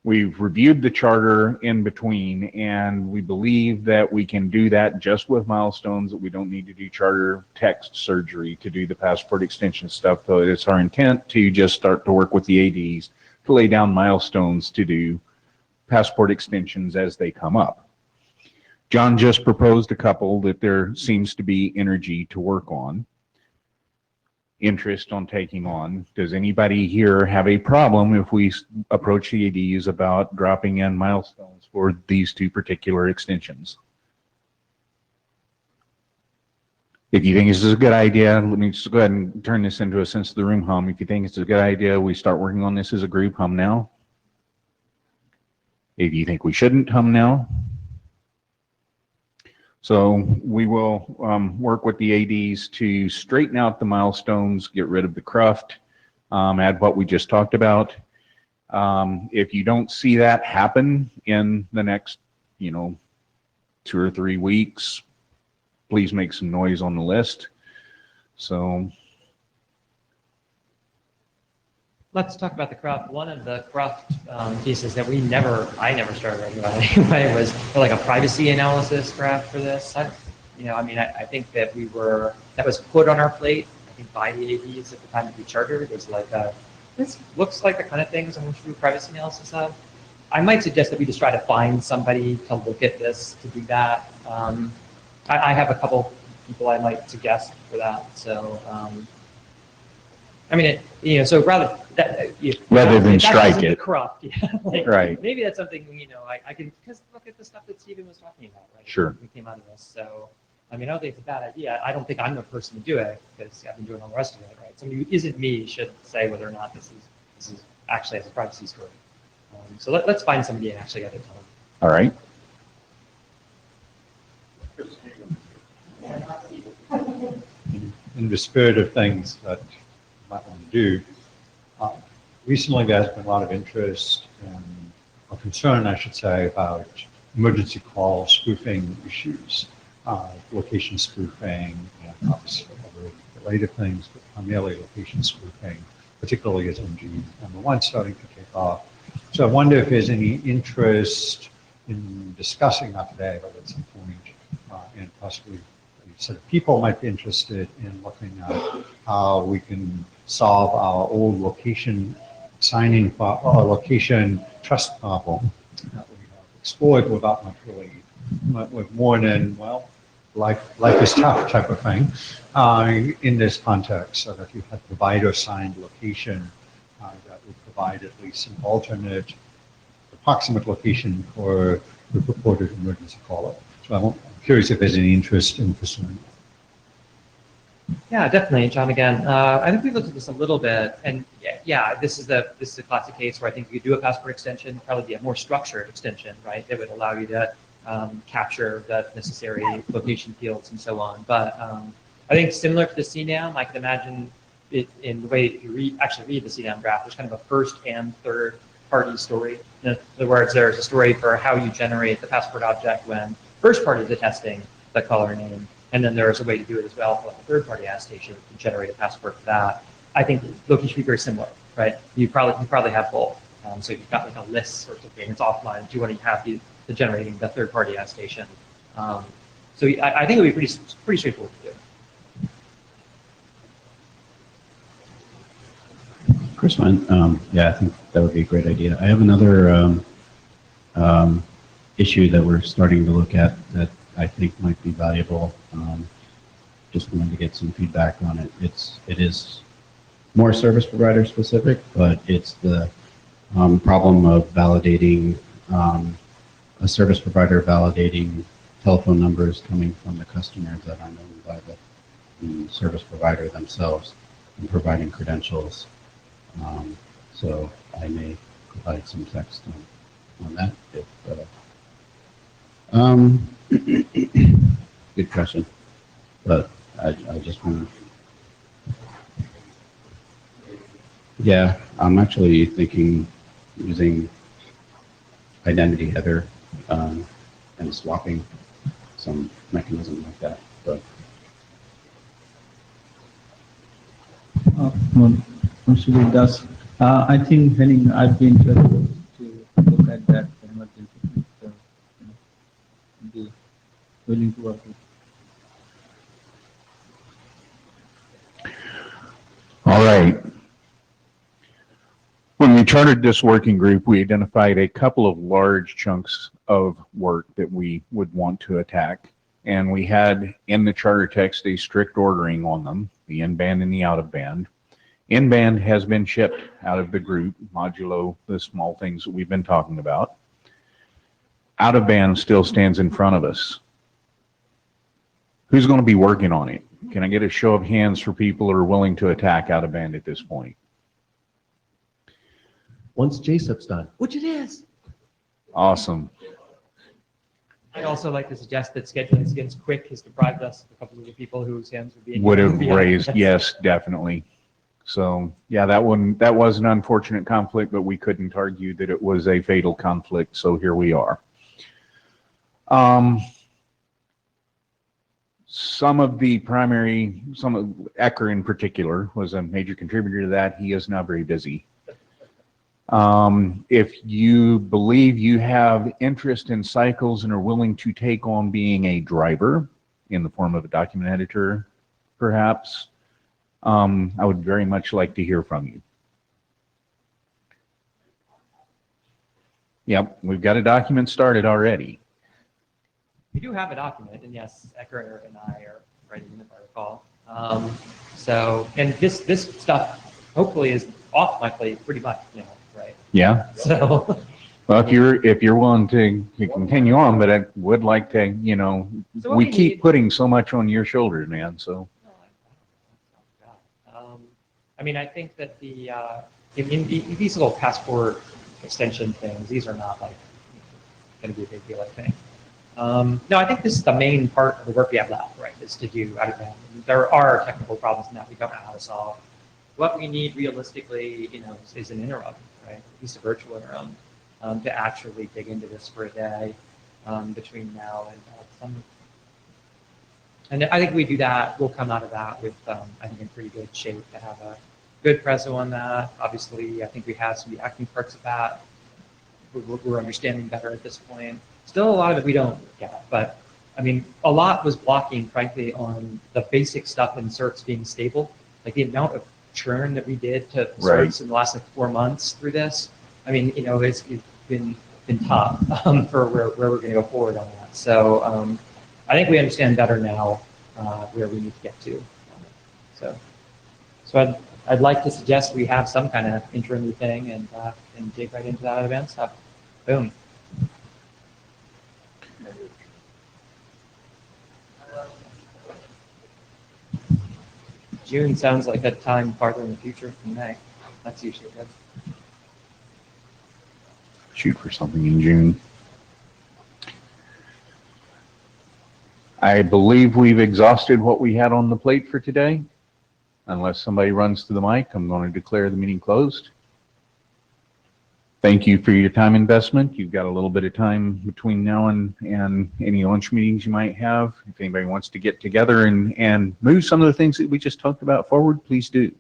We've reviewed the charter in between, and we believe that we can do that just with milestones, that we don't need to do charter text surgery to do the passport extension stuff. So it's our intent to just start to work with the ADs to lay down milestones to do passport extensions as they come up. John just proposed a couple that there seems to be energy to work on, interest on taking on. Does anybody here have a problem if we approach the ADs about dropping in milestones for these two particular extensions? If you think this is a good idea, let me just go ahead and turn this into a sense of the room hum. If you think it's a good idea, we start working on this as a group, hum now. If you think we shouldn't, hum now. So we will work with the ADs to straighten out the milestones, get rid of the cruft, add what we just talked about. If you don't see that happen in the next, 2 or 3 weeks, please make some noise on the list. So Let's talk about the cruft. One of the cruft pieces that I never started writing about anyway, was like a privacy analysis draft for this. I think that that was put on our plate, I think by the ADs at the time that we chartered. It was like, this looks like the kind of things I'm going to do privacy analysis of. I might suggest that we just try to find somebody to look at this, to do that. I have a couple people I might suggest for that. So, so rather, Rather than if that strike doesn't it. corrupt, yeah. Like, Right. maybe that's something, I can, because look at the stuff that Stephen was talking about, right? Sure. We came out of this, so, I mean, I don't think it's a bad idea. I don't think I'm the person to do it, because I've been doing all the rest of it, right? Somebody who isn't me should say whether or not this is actually has a privacy story. So let's find somebody and actually get it done. All right. In the spirit of things that you might want to do, recently there's been a lot of interest or concern, I should say, about emergency call spoofing issues, location spoofing, and obviously other related things, but primarily location spoofing, particularly as MG1 starting to take off. So I wonder if there's any interest in discussing that today, whether at some point, and possibly sort of people might be interested in looking at how we can solve our old location signing or location trust problem that we have explored without much really, with more than, well, life is tough type of thing in this context. So that you have provider signed location that would provide at least some alternate approximate location for the purported emergency caller. So I'm curious if there's any interest in pursuing that. Yeah, definitely, John. Again, I think we looked at this a little bit, and yeah, this is a classic case where I think you could do a passport extension, probably be a more structured extension, right? That would allow you to capture the necessary location fields and so on. But I think similar to the CNAM, I can imagine it in the way you actually read the CNAM draft. There's kind of a first and third party story. In other words, there's a story for how you generate the passport object when first party is attesting the caller name. And then there's a way to do it as well for like a third-party attestation to generate a passport for that. I think Loki should be very similar, right? You probably have both. So you've got like a list or something, it's offline. Do you want to have the generating the third-party attestation? So I think it would be pretty straightforward to do. Chris, yeah, I think that would be a great idea. I have another issue that we're starting to look at that I think might be valuable. Just wanted to get some feedback on it. It is more service provider specific, but it's the problem of validating a service provider validating telephone numbers coming from the customers that are known by the service provider themselves and providing credentials. So I may provide some text on that. Good question, but I just want to. Yeah, I'm actually thinking using identity header and swapping some mechanism like that. But Actually, it does. I think Henning, I'd be interested to look at that emergency. So, be willing to work with. All right. When we chartered this working group, we identified a couple of large chunks of work that we would want to attack. And we had in the charter text a strict ordering on them, the in-band and the out-of-band. In-band has been shipped out of the group, modulo the small things that we've been talking about. Out-of-band still stands in front of us. Who's going to be working on it? Can I get a show of hands for people who are willing to attack out-of-band at this point? Once JSIP's done. Which it is. Awesome. I'd also like to suggest that scheduling skins quick has deprived us of a couple of the people whose hands would have raised, yes, definitely. So yeah, that was an unfortunate conflict, but we couldn't argue that it was a fatal conflict. So here we are. Some of Ecker in particular was a major contributor to that. He is now very busy. If you believe you have interest in cycles and are willing to take on being a driver in the form of a document editor, perhaps, I would very much like to hear from you. Yep, we've got a document started already. We do have a document, and yes, Ecker and I are writing it, if I recall. So, and this stuff hopefully is off my plate pretty much, right? Yeah. So, Well, if you're willing to continue on, but I would like to, So what we we keep need- putting so much on your shoulders, man. So I mean, I think that these little passport extension things, these are not like going to be a big deal, I think. No, I think this is the main part of the work we have left, right, is to do out of them. There are technical problems in that we don't know how to solve. What we need realistically, is an interim, right, at least a virtual interim, to actually dig into this for a day between now and summer. And I think we do that, we'll come out of that with, I think, in pretty good shape to have a good preso on that. Obviously, I think we have some of the acting parts of that. We're understanding better at this point. Still a lot of it we don't get, but I mean, a lot was blocking, frankly, on the basic stuff in certs being stable. Like the amount of churn that we did to Right. certs in the last 4 months through this. I mean, it's been tough for where we're going to go forward on that. So I think we understand better now where we need to get to. So I'd like to suggest we have some kind of interim thing and dig right into that event stuff. Boom. June sounds like a time farther in the future from May. That's usually good. shoot for something in June. I believe we've exhausted what we had on the plate for today. Unless somebody runs to the mic, I'm going to declare the meeting closed. Thank you for your time investment. You've got a little bit of time between now and any lunch meetings you might have. If anybody wants to get together and move some of the things that we just talked about forward, please do.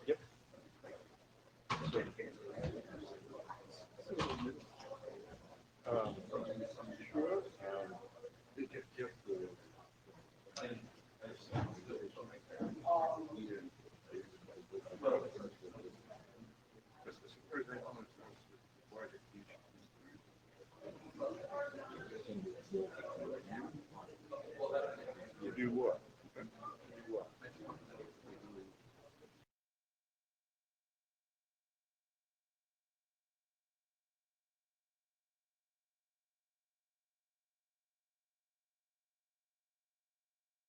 Yep.